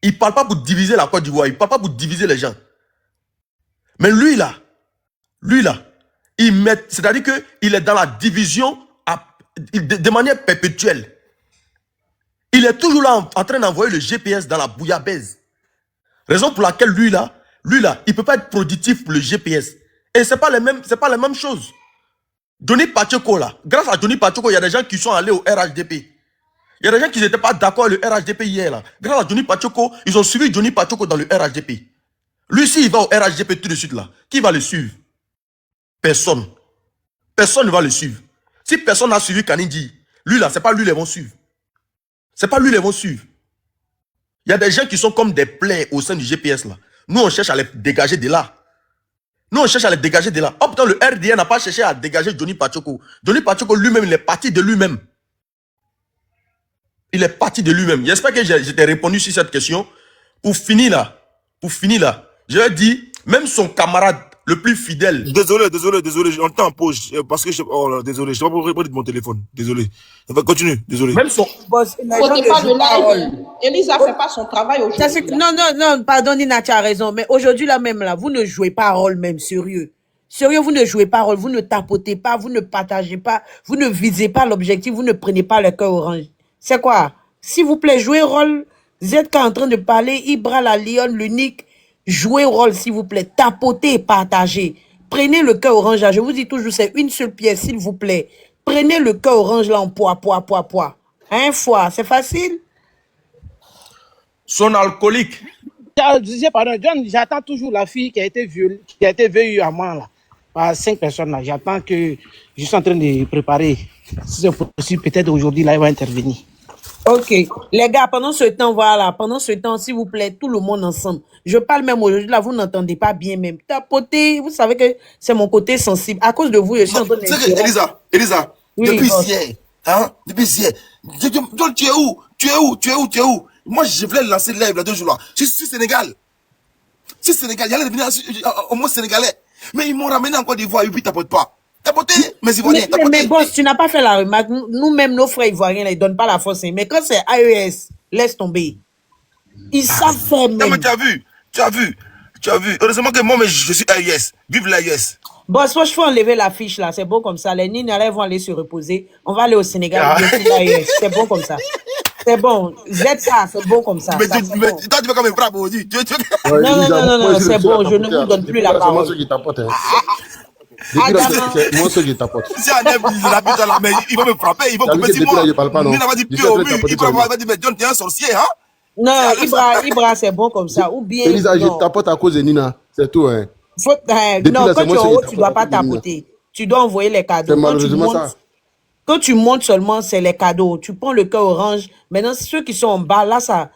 Il ne parle pas pour diviser la Côte d'Ivoire. Il ne parle pas pour diviser les gens. Mais lui là, c'est-à-dire qu'il est dans la division de manière perpétuelle. Il est toujours là en train d'envoyer le GPS dans la bouillabaisse. Raison pour laquelle lui là, il ne peut pas être productif pour le GPS. Et ce n'est pas les mêmes choses. Johnny Pacheco là, grâce à Johnny Pacheco, il y a des gens qui sont allés au RHDP. Il y a des gens qui n'étaient pas d'accord avec le RHDP hier là. Grâce à Johnny Pacheco, ils ont suivi Johnny Pacheco dans le RHDP. Lui, s'il va au RHDP tout de suite là, qui va le suivre? Personne. Personne ne va le suivre. Si personne n'a suivi Kanidji, lui là, c'est pas lui les vont suivre. C'est pas lui les vont suivre. Il y a des gens qui sont comme des plaies au sein du GPS là. Nous, on cherche à les dégager de là. Oh putain, le RDR n'a pas cherché à dégager Johnny Pacheco. Johnny Pacheco lui-même, il est parti de lui-même. J'espère que je t'ai répondu sur cette question. Pour finir là, je vais dire, même son camarade le plus fidèle. Désolé, on t'en pause parce que désolé, je ne sais pas répondre de mon téléphone. Désolé. Continue, désolé. Même son boss, pas de live. Elisa fait pas son travail aujourd'hui. Non, pardon, Nina, tu as raison. Mais aujourd'hui, là même, là, vous ne jouez pas rôle même, sérieux. Sérieux, vous ne jouez pas rôle, vous ne tapotez pas, vous ne partagez pas, vous ne visez pas l'objectif, vous ne prenez pas le cœur orange. C'est quoi? S'il vous plaît, jouez rôle. ZK en train de parler, Ibra la Lyon, l'unique. Jouez rôle, s'il vous plaît. Tapotez, partagez. Prenez le cœur orange là. Je vous dis toujours, c'est une seule pièce, s'il vous plaît. Prenez le cœur orange là en poids. Un fois, c'est facile. Son alcoolique. Pardon, John, j'attends toujours la fille qui a été violée, qui a été violemment là, par 5 personnes là. J'attends que je suis en train de préparer. Si c'est possible, peut-être aujourd'hui là, il va intervenir. Ok. Les gars, pendant ce temps, s'il vous plaît, tout le monde ensemble. Je parle même aujourd'hui, là, vous n'entendez pas bien même. Tapotez, vous savez que c'est mon côté sensible. À cause de vous, je suis en train de... Elisa, oui, depuis hier, John, tu es où? Moi, je voulais lancer le live là 2 jours là. Je suis Sénégal. Il allait devenir au moins sénégalais. Mais ils m'ont ramené en Côte d'Ivoire et puis tapote pas. Tapoter, mais Ivoiriens, tapoter. Mais boss, tu n'as pas fait la remarque. Nous-mêmes, nos frères ivoiriens, ils ne donnent pas la force. Mais quand c'est AES, laisse tomber. Ils savent faire Non, mais même. tu as vu. Heureusement que moi, mais je suis AIS. Vive l'AIS. Bon, soit je faut enlever l'affiche là, c'est bon comme ça. Les Nina vont aller se reposer. On va aller au Sénégal. C'est bon comme ça. C'est bon. ZK, c'est bon comme ça. Mais Ça, toi, tu veux quand même frapper aujourd'hui. Non, c'est bon. Je ne vous donne plus la parole. C'est moi ceux qui tapotent. C'est moi ceux qui tapotent. Si un élève, il habite là, mais il va me frapper, il va couper 6 mois. Il va dire pied au mur. Il va dire, mais John, t'es un sorcier, hein? Non, Ibra, c'est bon comme ça. Ou bien. Elisa, je tapote à cause de Nina. C'est tout, hein. Non, quand tu es en haut, tu ne dois pas tapoter. Tu dois envoyer les cadeaux. C'est malheureusement ça. Quand tu montes seulement, c'est les cadeaux. Tu prends le cœur orange. Maintenant, ceux qui sont en bas, là, ça,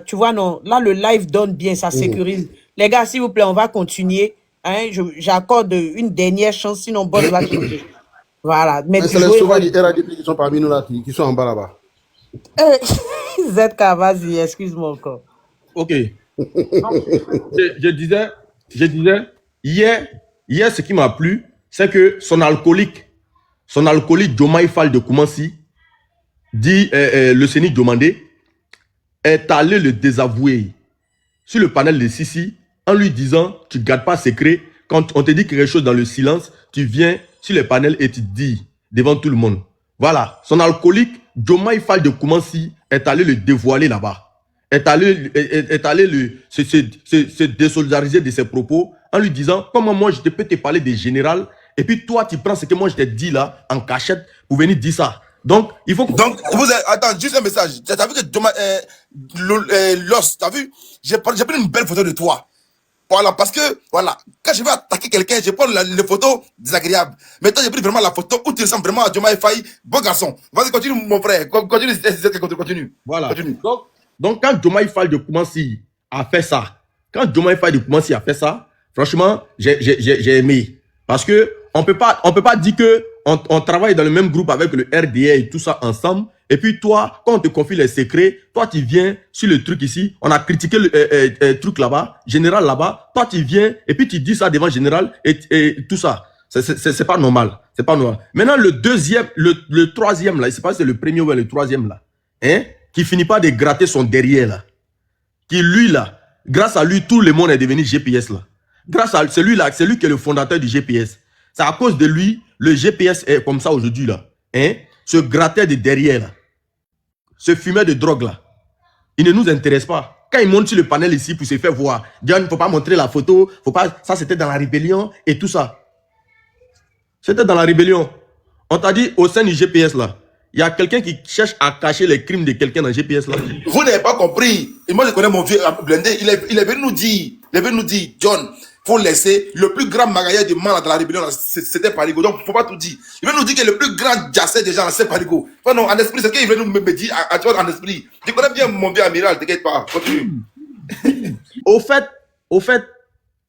tu vois, non, là, le live donne bien, ça sécurise. Les gars, s'il vous plaît, on va continuer. Hein, j'accorde une dernière chance, sinon, Boss va quitter. Voilà. Mais c'est les sauvages du RADP qui sont parmi nous là, qui sont en bas là-bas. ZK, vas-y, excuse-moi encore. Ok. Je disais, hier, ce qui m'a plu, c'est que son alcoolique, Diomaye Faye de Koumassi, dit le Séni Diomandé, est allé le désavouer sur le panel de Sisi en lui disant, tu ne gardes pas secret, quand on te dit quelque chose dans le silence, tu viens sur le panel et tu dis devant tout le monde. Voilà, son alcoolique, Diomaye Faye de Koumassi, est allé le dévoiler là-bas. Est allé se désolidariser de ses propos en lui disant, comment moi je peux te parler des généraux et puis toi tu prends ce que moi je t'ai dit là en cachette pour venir dire ça. Donc il faut que... Donc attends, juste un message. Tu as vu que Loss, tu as vu, j'ai pris une belle photo de toi. Voilà, parce que, voilà, quand je vais attaquer quelqu'un, je prends les photos désagréables. Maintenant, j'ai pris vraiment la photo où tu ressembles vraiment à Diomaye Faye. Bon garçon. Vas-y, continue, mon frère. Continue. Voilà. Continue. Donc, quand Diomaye Faye de Koumassi a fait ça, franchement, j'ai aimé. Parce que on peut pas dire que on travaille dans le même groupe avec le RDA et tout ça ensemble. Et puis toi, quand on te confie les secrets, toi tu viens sur le truc ici, on a critiqué le truc là-bas, général là-bas, toi tu viens et puis tu dis ça devant général et tout ça. C'est pas normal. C'est pas normal. Maintenant, le troisième là, je sais pas si c'est le premier ou le troisième là, hein, qui finit pas de gratter son derrière là. Qui lui là, grâce à lui, tout le monde est devenu GPS là. Grâce à celui là, c'est lui qui est le fondateur du GPS. C'est à cause de lui, le GPS est comme ça aujourd'hui là. Hein? Ce gratteur de derrière là. Ce fumeur de drogue là. Il ne nous intéresse pas. Quand il monte sur le panel ici pour se faire voir, il ne faut pas montrer la photo, faut pas, ça c'était dans la rébellion et tout ça. C'était dans la rébellion. On t'a dit au sein du GPS là, il y a quelqu'un qui cherche à cacher les crimes de quelqu'un dans le GPS là. Vous n'avez pas compris. Et moi je connais mon vieux blindé. Il est venu nous dire, John, faut laisser le plus grand magasin de mal dans la rébellion, c'était Parigo. Donc, faut pas tout dire. Il veut nous dire que le plus grand jassé des gens, c'est Parigo. Enfin, non, en esprit, c'est ce qu'il veut nous me dire, en esprit. Je connais bien mon vieux amiral, t'inquiète pas. Continue. Au fait,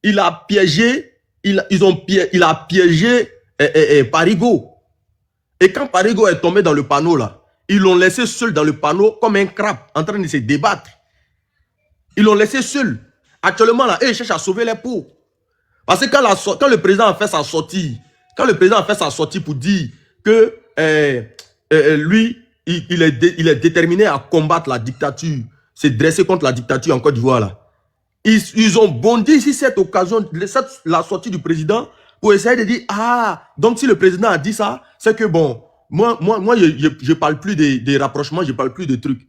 il a piégé, il a piégé Parigo. Et quand Parigo est tombé dans le panneau là, ils l'ont laissé seul dans le panneau comme un crabe en train de se débattre. Ils l'ont laissé seul. Actuellement là, ils cherchent à sauver les pots. Parce que quand le président a fait sa sortie, pour dire que lui, il est déterminé à combattre la dictature, se dresser contre la dictature en Côte d'Ivoire là. Ils ont bondi ici cette occasion, la sortie du président, pour essayer de dire, ah, donc si le président a dit ça, c'est que bon, moi je parle plus des rapprochements, je parle plus de trucs.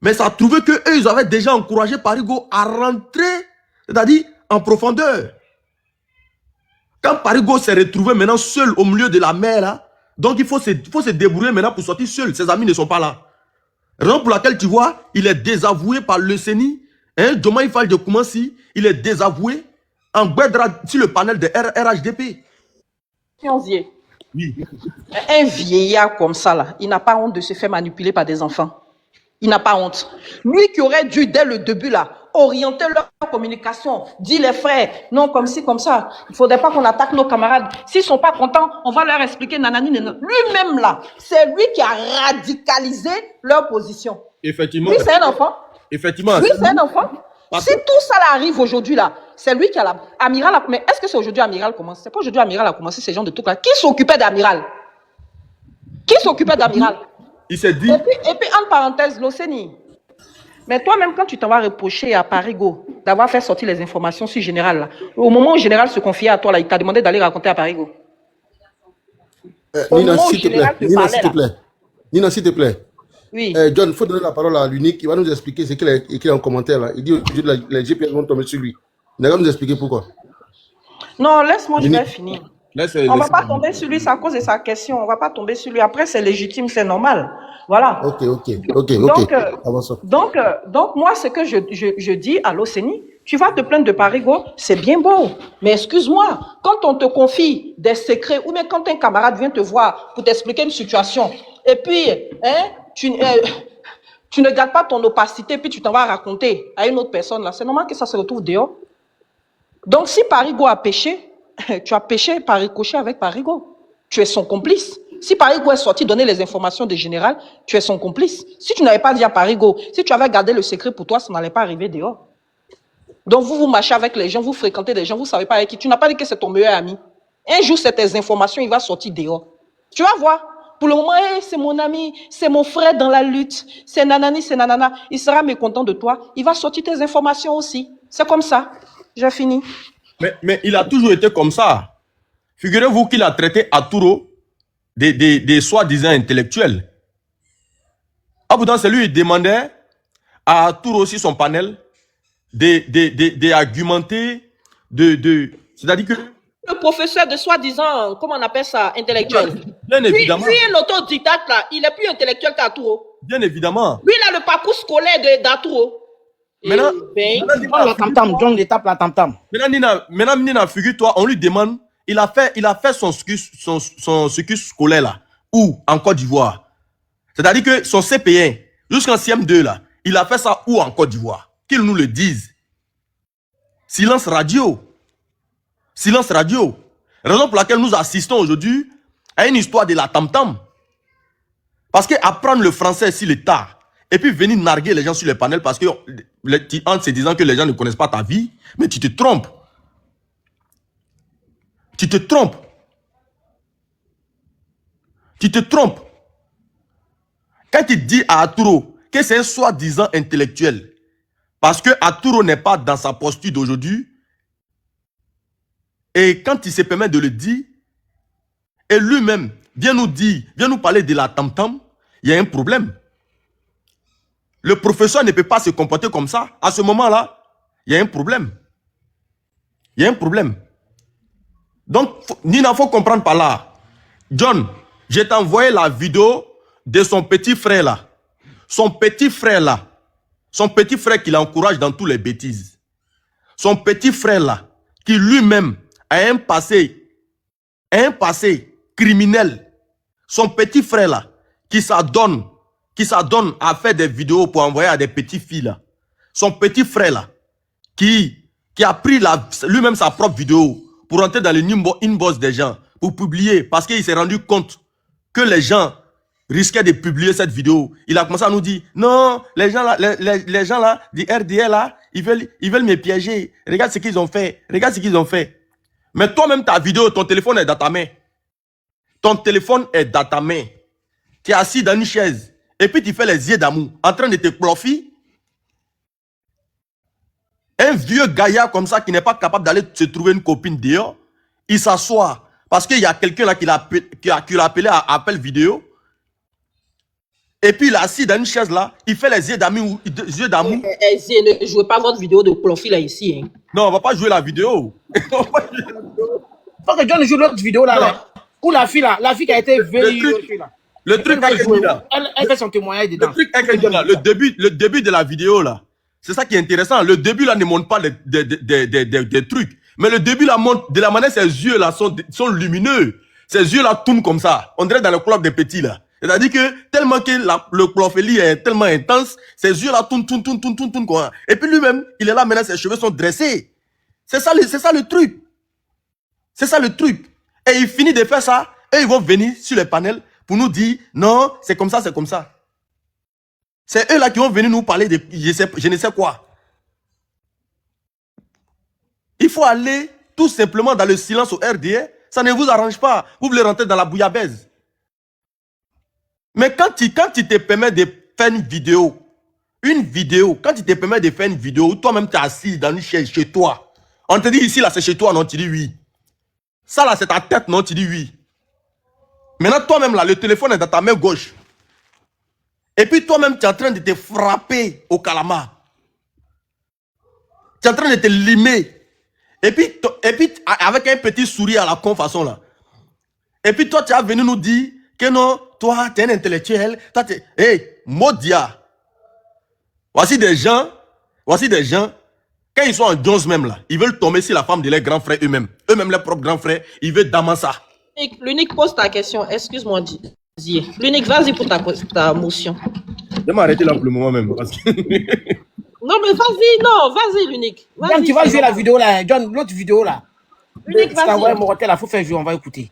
Mais ça a trouvé qu'eux, ils avaient déjà encouragé Parigo à rentrer, c'est-à-dire en profondeur. Quand Parigo s'est retrouvé maintenant seul au milieu de la mer, là, donc il faut se débrouiller maintenant pour sortir seul. Ses amis ne sont pas là. Raison pour laquelle tu vois, il est désavoué par le CENI. Hein, Diomaye Faye de Koumassi, il est désavoué en Guédra sur le panel de RHDP. Oui. Un vieillard comme ça, là, il n'a pas honte de se faire manipuler par des enfants. Il n'a pas honte. Lui qui aurait dû, dès le début, là, orienter leur communication, dire les frères, non, comme ci, comme ça. Il ne faudrait pas qu'on attaque nos camarades. S'ils ne sont pas contents, on va leur expliquer nanani, nanani. Lui-même, là, c'est lui qui a radicalisé leur position. Effectivement. Lui, c'est un enfant. Effectivement. Lui, c'est un enfant. Si tout ça là arrive aujourd'hui, là, c'est lui qui a la... Amiral, mais est-ce que c'est aujourd'hui Amiral commence? C'est pas aujourd'hui Amiral a commencé ces gens de tout là. Qui s'occupait d'Amiral? Qui s'occupait d'Amiral? Il s'est dit... Et puis, en parenthèse, l'Océanie, Mais toi-même, quand tu t'en vas reprocher à Parigo d'avoir fait sortir les informations sur Général, là, au moment où Général se confiait à toi, là, il t'a demandé d'aller raconter à Parigo. Nina, s'il te plaît. Nina, s'il te plaît. Nina, s'il te plaît. Oui. John, il faut donner la parole à l'unique. Il va nous expliquer ce qu'il a écrit en commentaire. Là. Il dit que les GPS vont tomber sur lui. Il va nous expliquer pourquoi. Non, laisse-moi, je vais finir. On ne va pas Laisse- tomber sur lui, c'est à cause de sa question. On ne va pas tomber sur lui. Après, c'est légitime, c'est normal. Voilà. Ok. Avançons. Donc, moi, ce que je dis à l'Océanie, tu vas te plaindre de Parigo, c'est bien beau. Mais excuse-moi, quand on te confie des secrets, ou bien quand un camarade vient te voir pour t'expliquer une situation, et puis, tu ne gardes pas ton opacité, puis tu t'en vas raconter à une autre personne, là, c'est normal que ça se retrouve dehors. Donc, si Parigo a péché, tu as péché par ricochet avec Parigo. Tu es son complice. Si Parigo est sorti donner les informations de Général, tu es son complice. Si tu n'avais pas dit à Parigo, si tu avais gardé le secret pour toi, ça n'allait pas arriver dehors. Donc, vous marchez avec les gens, vous fréquentez des gens, vous ne savez pas avec qui. Tu n'as pas dit que c'est ton meilleur ami. Un jour, c'est tes informations, il va sortir dehors. Tu vas voir. Pour le moment, c'est mon ami, c'est mon frère dans la lutte, c'est nanani, c'est nanana. Il sera mécontent de toi. Il va sortir tes informations aussi. C'est comme ça. J'ai fini. Mais il a toujours été comme ça. Figurez-vous qu'il a traité Arturo des soi-disant intellectuels. Ah, pourtant, c'est lui qui demandait à Arturo aussi son panel d'argumenter, c'est-à-dire que... Le professeur de soi-disant, comment on appelle ça, intellectuel. Bien évidemment. Lui, un autodidacte, là, il est plus intellectuel qu'Arturo. Bien évidemment. Lui, il a le parcours scolaire d'Arturo. Maintenant, la tam-tam, John, il tape la tam-tam. Maintenant, Nina, figure-toi, on lui demande, il a fait son cursus scolaire là, où? En Côte d'Ivoire. C'est-à-dire que son CP1, jusqu'en CM2 là, il a fait ça où en Côte d'Ivoire? Qu'ils nous le disent. Silence radio. Silence radio. Raison pour laquelle nous assistons aujourd'hui à une histoire de la tam-tam. Parce que apprendre le français si l'État et puis venir narguer les gens sur les panels parce que en se disant que les gens ne connaissent pas ta vie, mais tu te trompes. Tu te trompes. Tu te trompes. Quand tu dis à Arturo que c'est un soi-disant intellectuel, parce que Arturo n'est pas dans sa posture d'aujourd'hui, et quand il se permet de le dire, et lui-même vient nous dire, vient nous parler de la tam-tam, il y a un problème. Le professeur ne peut pas se comporter comme ça. À ce moment-là, il y a un problème. Il y a un problème. Donc, Nina, il faut comprendre par là. John, je t'ai envoyé la vidéo de son petit frère là. Son petit frère là. Son petit frère qui l'encourage dans toutes les bêtises. Son petit frère là, qui lui-même a un passé criminel. Son petit frère là, qui s'adonne à faire des vidéos pour envoyer à des petites filles là. Son petit frère là, qui a pris lui-même sa propre vidéo pour entrer dans le inbox des gens, pour publier, parce qu'il s'est rendu compte que les gens risquaient de publier cette vidéo. Il a commencé à nous dire, non, les gens là, du RDL là, ils veulent me piéger. Regarde ce qu'ils ont fait. Regarde ce qu'ils ont fait. Mais toi-même, ta vidéo, ton téléphone est dans ta main. Ton téléphone est dans ta main. Tu es assis dans une chaise. Et puis tu fais les yeux d'amour, en train de te cloffer. Un vieux gaillard comme ça qui n'est pas capable d'aller se trouver une copine dehors, il s'assoit. Parce qu'il y a quelqu'un là qui l'a appelé à appel vidéo. Et puis il est assis dans une chaise là, il fait les yeux d'amour. Ne jouez pas votre vidéo de cloffer là ici. Hein. Non, on va pas jouer la vidéo. Faut que John joue l'autre vidéo là. Où la fille qui a été vérifiée là. Le truc est que elle fait son témoignage dedans. Le truc est que le début de la vidéo là, c'est ça qui est intéressant. Le début là ne montre pas des trucs. Mais le début là montre, de la manière ses yeux là sont lumineux. Ses yeux là tournent comme ça. On dirait dans le club des petits là. C'est-à-dire que tellement que le clophélie est tellement intense, ses yeux là tournent quoi. Et puis lui-même, il est là maintenant, ses cheveux sont dressés. C'est ça le truc. C'est ça le truc. Et il finit de faire ça, et ils vont venir sur les panels pour nous dire, non, c'est comme ça, c'est comme ça. C'est eux là qui vont venir nous parler de je ne sais quoi. Il faut aller tout simplement dans le silence au RDA. Ça ne vous arrange pas. Vous voulez rentrer dans la bouillabaisse. Mais quand tu te permets de faire une vidéo Une vidéo, quand il te permet de faire une vidéo où toi-même tu es assis dans une chaise chez toi, on te dit ici, là, c'est chez toi, non, tu dis oui. Ça, là, c'est ta tête, non, tu dis oui. Maintenant, toi-même, là, le téléphone est dans ta main gauche. Et puis, toi-même, tu es en train de te frapper au calamar. Tu es en train de te limer. Et puis, avec un petit sourire à la con façon, là. Et puis, toi, tu es venu nous dire que non, toi, tu es un intellectuel. Hey, Modia. Voici des gens, quand ils sont en Jones même là, ils veulent tomber sur la femme de leurs grands frères eux-mêmes. Eux-mêmes, leurs propres grands frères, ils veulent damer ça. L'unique pose ta question. Excuse-moi, Didier. L'unique, vas-y pour ta motion. Je vais m'arrêter là pour le moment même. Parce que... Non, mais vas-y, l'unique. John, tu vas jouer la vidéo là, John, l'autre vidéo là. L'unique, vas-y. Mon hôtel là, faut faire jouer, on va écouter.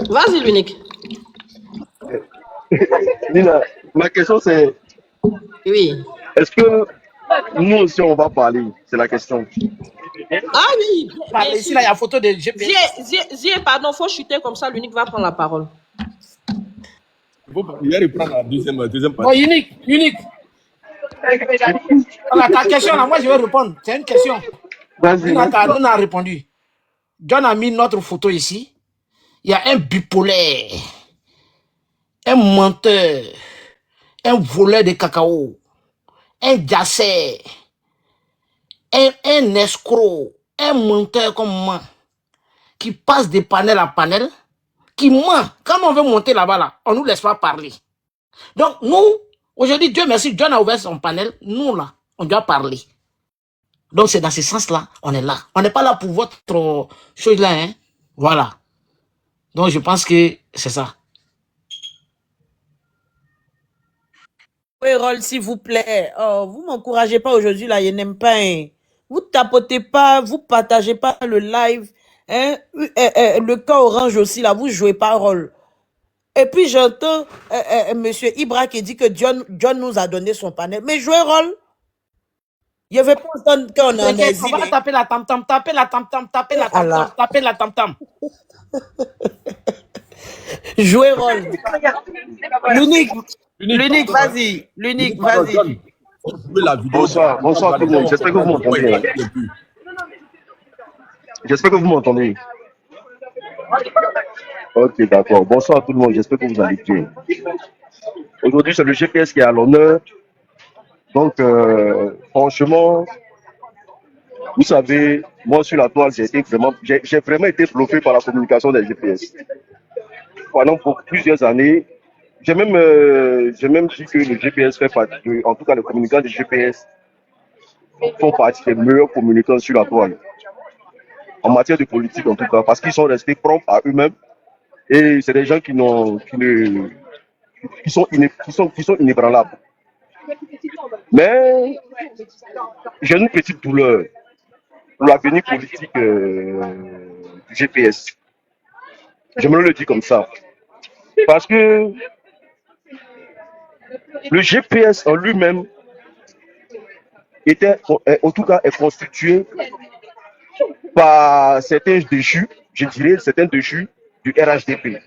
Vas-y, l'unique. Nina, ma question c'est... Oui. Est-ce que nous aussi on va parler? C'est la question. Ah oui. Ici là, il y a photo de GPS. Zie, pardon, faut chuter comme ça, l'unique va prendre la parole. Il va reprendre la deuxième partie. Bon, unique. Voilà, ta question là, moi je vais répondre. C'est une question. Vas-y. On a répondu. John a mis notre photo ici. Il y a un bipolaire, un menteur, un voleur de cacao, un jassé, un escroc, un menteur comme moi, qui passe de panel à panel, qui ment. Quand on veut monter là-bas, là, on ne nous laisse pas parler. Donc, nous, aujourd'hui, Dieu merci, John a ouvert son panel. Nous, là, on doit parler. Donc, c'est dans ce sens-là, on est là. On n'est pas là pour votre chose-là, hein. Voilà. Donc, je pense que c'est ça. Oui, Rol, s'il vous plaît. Oh, vous m'encouragez pas aujourd'hui, là, je n'aime pas. Hein. Vous tapotez pas, vous partagez pas le live. Hein. Le cas orange aussi, là, vous jouez pas rôle. Et puis, j'entends monsieur Ibra qui dit que John nous a donné son panel. Mais jouez rôle. Je vais pas entendre qu'on en est. On va taper la tam-tam, taper la tam-tam, taper la tam-tam, taper la tam-tam. Jouez rôle. L'unique, vas-y. L'unique, vas-y. Bonsoir tout le monde. J'espère que vous m'entendez. J'espère que vous m'entendez. Ok, d'accord. Bonsoir tout le monde. J'espère que vous allez bien. Aujourd'hui, c'est le GPS qui est à l'honneur. Donc, franchement, vous savez, moi sur la toile, j'ai vraiment été bluffé par la communication des GPS. Pendant plusieurs années, j'ai même dit que le GPS fait partie, en tout cas les communicants du GPS font partie des meilleurs communicants sur la toile. En matière de politique en tout cas, parce qu'ils sont restés prompts à eux-mêmes et c'est des gens qui sont inébranlables. Mais j'ai une petite douleur pour l'avenir politique du GPS. J'aimerais le dire comme ça. Parce que le GPS en lui-même en tout cas, est constitué par certains déchus, je dirais certains déchus du RHDP.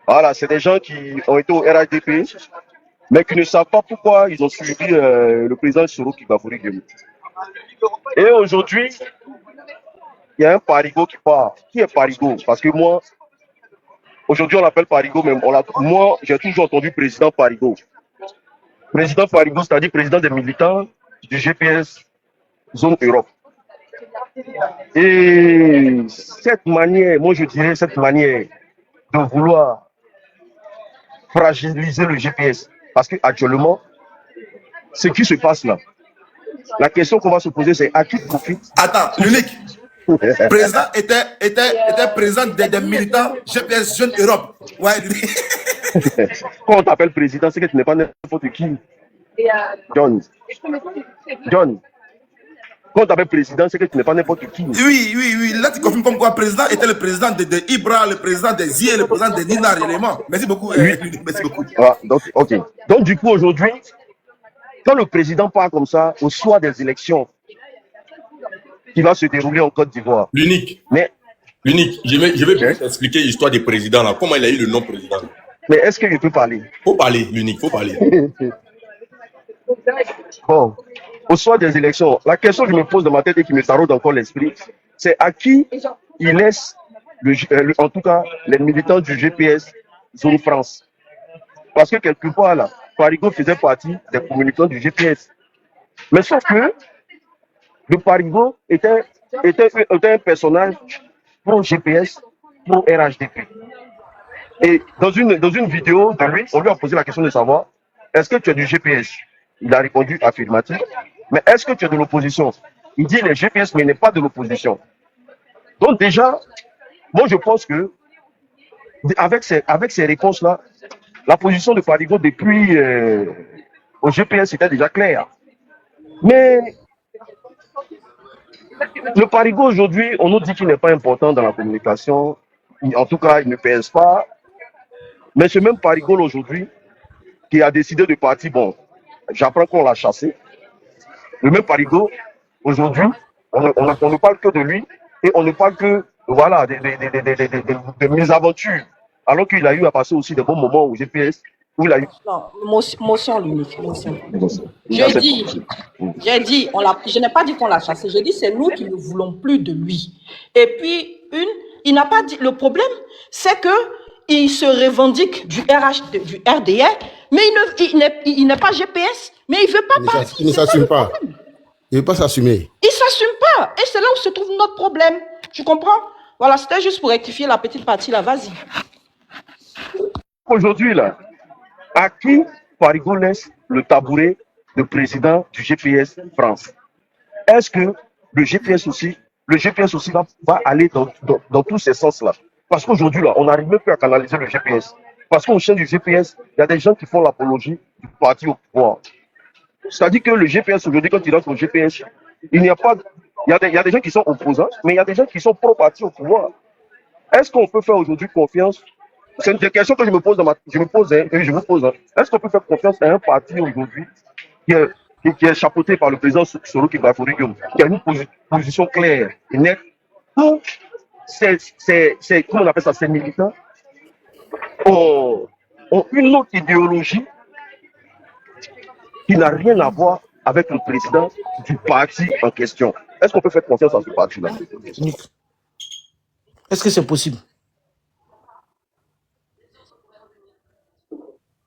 Voilà, c'est des gens qui ont été au RHDP, mais qui ne savent pas pourquoi ils ont suivi le président Soro Kibafori Guémou. Et aujourd'hui, il y a un parigo qui part. Qui est parigo? Parce que moi, aujourd'hui on l'appelle parigo, mais moi j'ai toujours entendu président parigo. Président parigo, c'est-à-dire président des militants du GPS Zone Europe. Et cette manière, moi je dirais cette manière de vouloir fragiliser le GPS, parce qu'actuellement, ce qui se passe là, la question qu'on va se poser, c'est à qui profite. Attends, l'unique. Le président était président des militants GPS Jeune Europe. Ouais. Quand on t'appelle président, c'est que tu n'es pas n'importe qui. John. Quand on t'appelle président, c'est que tu n'es pas n'importe qui. Oui. Là, tu confirmes comme quoi le président était le président de Ibra, le président des Zie, le président de Nina réellement. Merci beaucoup. Oui. Merci beaucoup. Ah, donc, ok. Donc, du coup, aujourd'hui, quand le président part comme ça, au soir des élections qui va se dérouler en Côte d'Ivoire. L'unique. Je vais bien t'expliquer l'histoire des présidents là. Comment il a eu le nom président. Mais est-ce que je peux parler? Faut parler, l'unique, faut parler. Bon, au soir des élections, la question que je me pose dans ma tête et qui me taraude encore l'esprit, c'est à qui il laisse, en tout cas, les militants du GPS Zone France. Parce que quelque part, là, Parigo faisait partie des communicants du GPS. Mais sauf que le Parigo était un personnage pour GPS, pour RHDP. Et dans une vidéo de lui, on lui a posé la question de savoir, est-ce que tu es du GPS? Il a répondu affirmatif. Mais est-ce que tu es de l'opposition? Il dit le GPS, mais il n'est pas de l'opposition. Donc déjà, moi je pense que avec ces réponses-là, la position de Parigo depuis au GPS était déjà claire. Mais le Parigo aujourd'hui, on nous dit qu'il n'est pas important dans la communication. En tout cas, il ne pèse pas. Mais ce même Parigo aujourd'hui, qui a décidé de partir, bon, j'apprends qu'on l'a chassé. Le même Parigo, aujourd'hui, on ne parle que de lui et on ne parle que, voilà, de mésaventures. Alors qu'il a eu à passer aussi des bons moments au GPS, où il a eu... Non, motion limite. J'ai dit, je n'ai pas dit qu'on l'a chassé, j'ai dit c'est nous qui ne voulons plus de lui. Et puis, il n'a pas dit, le problème, c'est que il se revendique du RDR, mais il n'est pas GPS, mais il ne veut pas partir. Il ne s'assume pas. Il ne veut pas s'assumer. Il ne s'assume pas. Et c'est là où se trouve notre problème. Tu comprends? Voilà, c'était juste pour rectifier la petite partie là. Vas-y. Aujourd'hui, là, à qui Parigo laisse le tabouret de président du GPS France? Est-ce que le GPS aussi va aller dans tous ces sens-là? Parce qu'aujourd'hui, là, on n'arrive même plus à canaliser le GPS. Parce qu'au sein du GPS, il y a des gens qui font l'apologie du parti au pouvoir. C'est-à-dire que le GPS, aujourd'hui, quand il entre au GPS, il n'y a pas... Il y a des gens qui sont opposants, mais il y a des gens qui sont pro-parti au pouvoir. Est-ce qu'on peut faire aujourd'hui confiance? C'est une des questions que je me pose je vous pose. Est-ce qu'on peut faire confiance à un parti aujourd'hui qui est chapeauté par le président Soro Kibafori, qui a une position claire et nette? Comment on appelle ça, ces militants ont une autre idéologie qui n'a rien à voir avec le président du parti en question. Est-ce qu'on peut faire confiance à ce parti-là? Est-ce que c'est possible?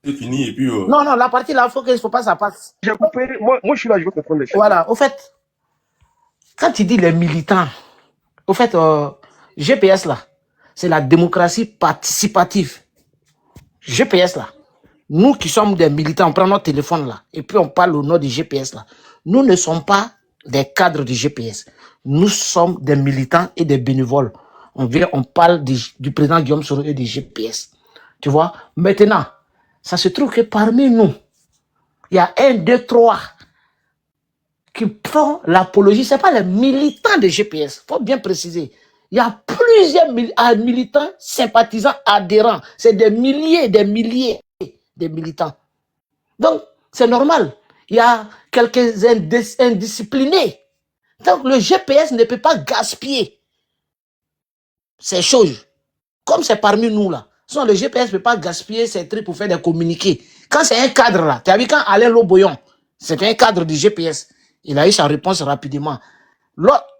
C'est fini et puis... Non, la partie là, il ne faut pas que ça passe. J'ai coupé. Moi, je suis là, je veux comprendre les choses. Voilà, au fait, quand tu dis les militants, au fait, GPS là, c'est la démocratie participative. GPS là, nous qui sommes des militants, on prend notre téléphone là, et puis on parle au nom du GPS là. Nous ne sommes pas des cadres du GPS. Nous sommes des militants et des bénévoles. On parle du président Guillaume Soro et du GPS. Tu vois? Maintenant, ça se trouve que parmi nous, il y a 1, 2, 3 qui font l'apologie. Ce n'est pas les militants de GPS. Il faut bien préciser. Il y a plusieurs militants, sympathisants, adhérents. C'est des milliers de militants. Donc, c'est normal. Il y a quelques indisciplinés. Donc, le GPS ne peut pas gaspiller ces choses. Comme c'est parmi nous là. Sinon, le GPS ne peut pas gaspiller ces trucs pour faire des communiqués. Quand c'est un cadre là, tu as vu quand Alain Loboyon, c'était un cadre du GPS, il a eu sa réponse rapidement.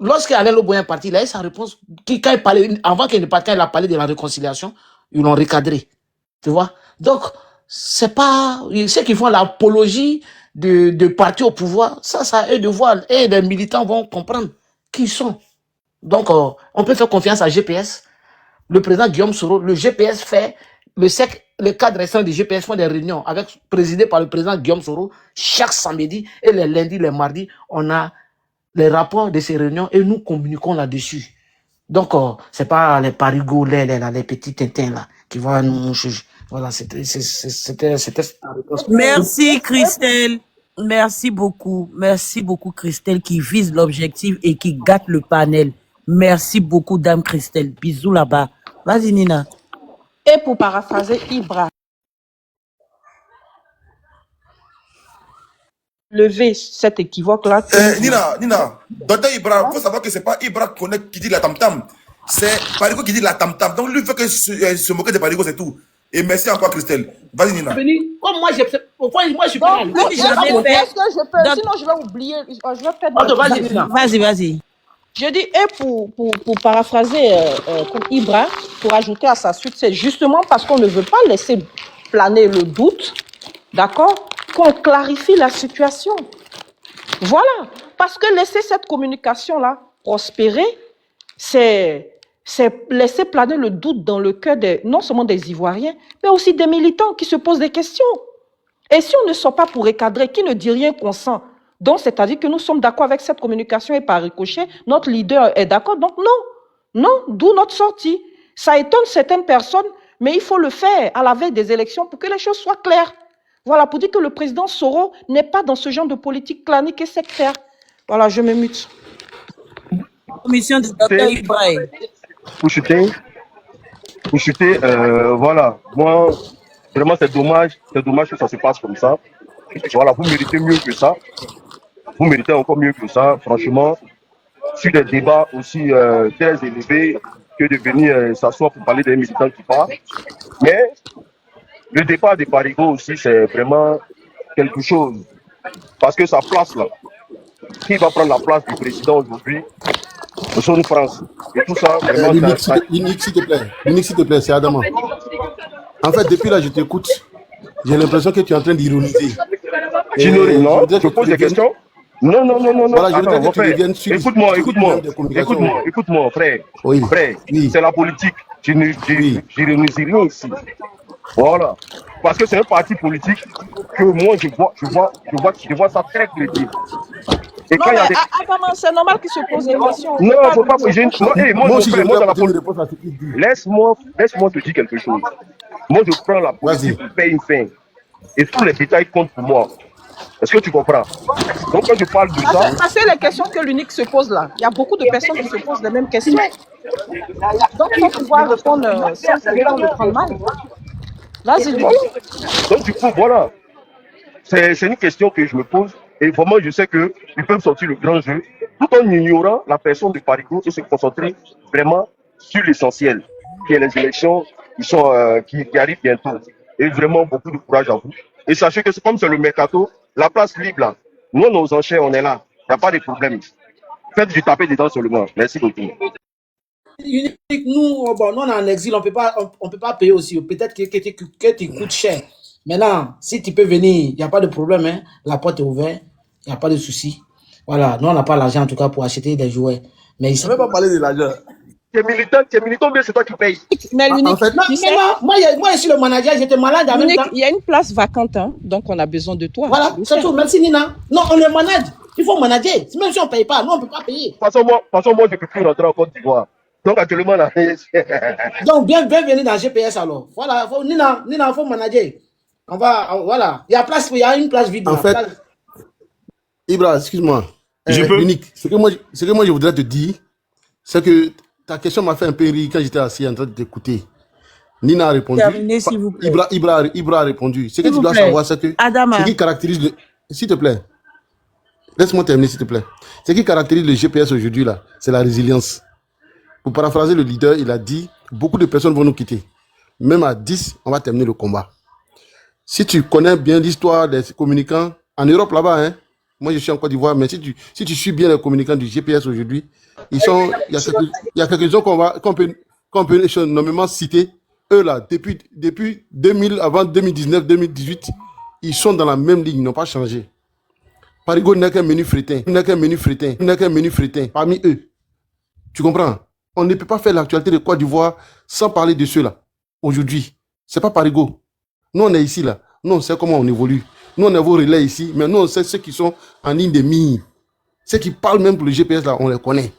Lorsque Alain Loboyon est parti, il a eu sa réponse. Quand il parlait, avant qu'il ne parte, quand il a parlé de la réconciliation, ils l'ont recadré. Tu vois? Donc, c'est pas ceux qui font l'apologie de parti au pouvoir, ça eux de voir. Et les militants vont comprendre qui ils sont. Donc, on peut faire confiance à GPS. Le président Guillaume Soro, le GPS fait, le cadre restant du GPS font des réunions présidées par le président Guillaume Soro chaque samedi et les lundis, les mardis, on a les rapports de ces réunions et nous communiquons là-dessus. Donc, c'est pas les parigots, les petits tintins là, qui vont nous juger. Voilà, c'était la réponse. Merci Christelle. Merci beaucoup, Christelle, qui vise l'objectif et qui gâte le panel. Merci beaucoup, Dame Christelle. Bisous là-bas. Vas-y, Nina. Et pour paraphraser Ibra, lever cet équivoque-là. Nina, docteur Ibra, il faut savoir que ce n'est pas Ibra qui dit la tam-tam. C'est Parigo qui dit la tam-tam. Donc lui, il faut que se moquer de Parigo, c'est tout. Et merci encore, Christelle. Vas-y, Nina. Comme moi, Pourquoi moi je suis pas là? Donc, jamais fait. Est-ce que je peux, Donc- sinon je vais oublier, je vais perdre. Vas-y, Nina. Vas-y. Je dis, et pour paraphraser pour Ibra, pour ajouter à sa suite, c'est justement parce qu'on ne veut pas laisser planer le doute, d'accord, qu'on clarifie la situation. Voilà. Parce que laisser cette communication-là prospérer, c'est laisser planer le doute dans le cœur non seulement des Ivoiriens, mais aussi des militants qui se posent des questions. Et si on ne sort pas pour recadrer, qui ne dit rien consent, donc c'est-à-dire que nous sommes d'accord avec cette communication et par ricochet, notre leader est d'accord. Donc non, d'où notre sortie. Ça étonne certaines personnes, mais il faut le faire à la veille des élections pour que les choses soient claires. Voilà, pour dire que le président Soro n'est pas dans ce genre de politique clanique et sectaire. Voilà, je me mute. Commission du docteur Ibrahim. Pour chuter, voilà. Moi, vraiment, c'est dommage que ça se passe comme ça. Voilà, vous méritez mieux que ça. Vous méritez encore mieux que ça, franchement. Sur des débats aussi très élevés que de venir s'asseoir pour parler des militants qui parlent. Mais le départ de Parigo aussi, c'est vraiment quelque chose. Parce que sa place là, qui va prendre la place du président aujourd'hui, de son France. Et tout ça, vraiment. L'unique, s'il te plaît. L'unique, s'il te plaît, c'est Adama. En fait, depuis là, je t'écoute. J'ai l'impression que tu es en train d'ironiser. Non, je pose des questions. Non. Voilà, je voudrais que tu reviennes sur. Écoute-moi, frère. Oui. Frère, c'est la politique. Je n'ironise rien ici. Voilà. Parce que c'est un parti politique que moi, je vois ça très crédible. Et non, mais c'est normal qu'il se pose des questions. Non, il ne faut pas. Moi, dans la politique. Laisse-moi te dire quelque chose. Moi, je prends la politique pour faire une fin. Et tous les détails comptent pour moi. Est-ce que tu comprends? Donc, quand je parle de ça. C'est les questions que l'unique se pose là. Il y a beaucoup de personnes qui se posent les mêmes questions. Donc, il faut pouvoir répondre sans le prendre mal. Vas-y, donc, du coup, voilà. C'est une question que je me pose. Et vraiment, je sais qu'ils peuvent sortir le grand jeu tout en ignorant la personne de Parigo et se concentrer vraiment sur l'essentiel, qui est les élections qui arrivent bientôt. Et vraiment, beaucoup de courage à vous. Et sachez que comme c'est le mercato, la place libre là, nous, nos enchères, on est là. Il n'y a pas de problème. Faites du taper dedans seulement. Merci beaucoup. Nous, on est en exil, on peut pas payer aussi. Peut-être que tu coûtes cher. Maintenant, si tu peux venir, il n'y a pas de problème. Hein? La porte est ouverte, il n'y a pas de souci. Voilà, nous, on n'a pas l'argent en tout cas pour acheter des jouets. Mais ici, je ne vais pas parler de l'argent. T'es militant, mais c'est toi qui payes. Mais l'unique, en fait, moi, je suis le manager, j'étais malade en même temps. Il y a une place vacante, hein, donc on a besoin de toi. Voilà, c'est tout. Merci Nina. Non, on est manage. Il faut manager. Même si on ne paye pas, nous, on ne peut pas payer. De toute façon, moi, je ne peux plus rentrer en Côte d'Ivoire. Donc, actuellement, là. Donc, bienvenue dans GPS alors. Voilà, Nina, il faut manager. Voilà. Il y a une place vide. En fait, Ibra, excuse-moi. L'unique. Ce que moi, je voudrais te dire, c'est que ta question m'a fait un peu rire quand j'étais assis en train de t'écouter. Nina a répondu. Terminez, s'il vous plaît. Ibra a répondu. Ce que tu dois savoir, c'est que Adama. Ce qui caractérise le. S'il te plaît. Laisse-moi terminer, s'il te plaît. Ce qui caractérise le GPS aujourd'hui, là, c'est la résilience. Pour paraphraser le leader, il a dit beaucoup de personnes vont nous quitter. Même à 10, on va terminer le combat. Si tu connais bien l'histoire des communicants, en Europe là-bas, hein, moi je suis en Côte d'Ivoire, mais si tu suis bien les communicants du GPS aujourd'hui, il y a quelques-uns qu'on peut nommément citer. Eux là, depuis 2000, avant 2019, 2018, ils sont dans la même ligne, ils n'ont pas changé. Parigo n'est qu'un menu frétin, parmi eux. Tu comprends? On ne peut pas faire l'actualité de Côte d'Ivoire sans parler de ceux-là. Aujourd'hui, c'est pas Parigo. Nous, on est ici, là. Nous, on sait comment on évolue. Nous, on a vos relais ici, mais nous, on sait ceux qui sont en ligne de mire. Ceux qui parlent même pour le GPS, là, on les connaît.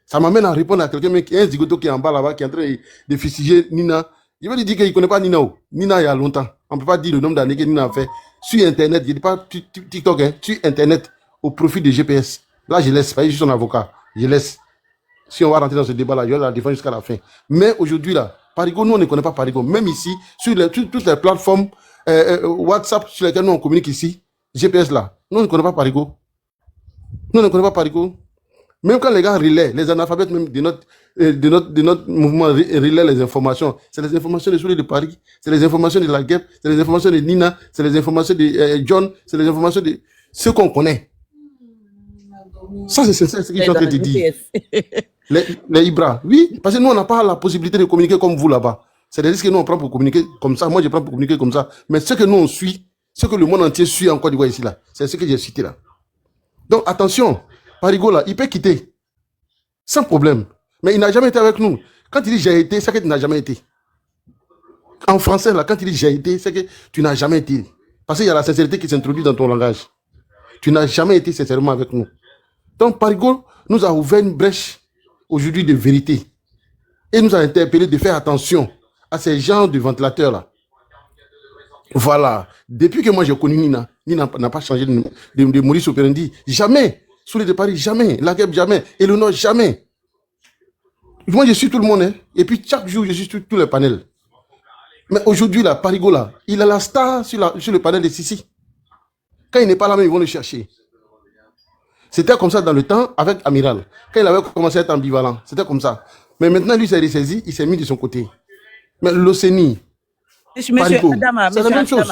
Ça m'amène à répondre à quelqu'un, mais qui est un zigoto qui est en bas, là-bas, qui est en train de fustiger Nina. Je vais lui dire qu'il ne connaît pas Nina. Nina, il y a longtemps. On ne peut pas dire le nombre d'années que Nina a fait. Sur Internet, je ne dis pas TikTok, hein, sur Internet, au profit de GPS. Là, je laisse. Je suis son avocat. Je laisse. Si on va rentrer dans ce débat-là, je vais la défendre jusqu'à la fin. Mais aujourd'hui, là, Parigo, nous, on ne connaît pas Parigo. Même ici, sur toutes les plateformes WhatsApp sur lesquelles nous, on communique ici, GPS là, nous, on ne connaît pas Parigo. Même quand les gars relaient, les analphabètes même de notre mouvement relaient les informations, c'est les informations de Soleil de Paris, c'est les informations de la guêpe, c'est les informations de Nina, c'est les informations de John, c'est les informations de ceux qu'on connaît. Ça, c'est ce qu'ils sont en train de dire. Les Ibra, oui, parce que nous, on n'a pas la possibilité de communiquer comme vous là-bas. C'est des risques que nous, on prend pour communiquer comme ça. Moi, je prends pour communiquer comme ça. Mais ce que nous, on suit, ce que le monde entier suit en Côte d'Ivoire ici, là, c'est ce que j'ai cité là. Donc, attention, Parigo, là, il peut quitter. Sans problème. Mais il n'a jamais été avec nous. Quand il dit j'ai été, c'est que tu n'as jamais été. En français, là, quand il dit j'ai été, c'est que tu n'as jamais été. Parce qu'il y a la sincérité qui s'introduit dans ton langage. Tu n'as jamais été sincèrement avec nous. Donc, Parigo nous a ouvert une brèche aujourd'hui de vérité. Et nous a interpellé de faire attention à ces genres de ventilateurs-là. Voilà. Depuis que moi j'ai connu Nina, Nina n'a pas changé de Maurice Operandi. Jamais. Soleil de Paris, jamais. La guêpe, jamais. Eleonore, jamais. Moi, je suis tout le monde. Hein. Et puis, chaque jour, je suis sur tous les panels. Mais aujourd'hui, là, Parigo, là, il a la star sur le panel de Sissi. Quand il n'est pas là, même, ils vont le chercher. C'était comme ça dans le temps avec Amiral. Quand il avait commencé à être ambivalent, c'était comme ça. Mais maintenant, lui, s'est ressaisi, il s'est mis de son côté. Mais l'Océanie, Monsieur Adama,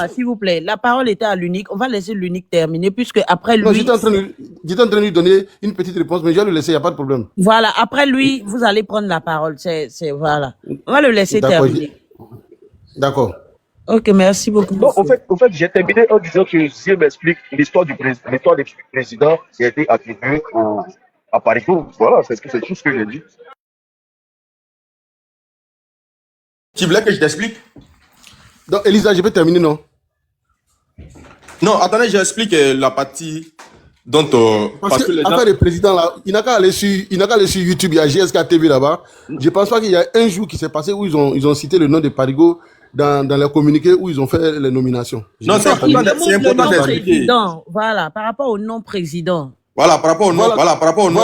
s'il vous plaît, la parole était à l'unique. On va laisser l'unique terminer, puisque après lui... Non, j'étais en train de lui donner une petite réponse, mais je vais le laisser, il n'y a pas de problème. Voilà, après lui, vous allez prendre la parole. Voilà. On va le laisser terminer. D'accord. Ok, merci beaucoup. Non, au fait j'ai terminé en disant que si elle m'explique l'histoire du président qui a été attribué à Parigo. Voilà, c'est tout ce que j'ai dit. Tu voulais que je t'explique? Donc, Elisa, je peux terminer, non? Non, attendez, j'explique la partie dont... parce que l'affaire des présidents, là, il n'a qu'à aller sur YouTube, il y a GSK TV là-bas. Je pense pas qu'il y a un jour qui s'est passé où ils ont cité le nom de Parigo dans les communiqués où ils ont fait les nominations. Non, c'est important d'expliquer. Voilà, par rapport au non-président. Voilà, par rapport au non.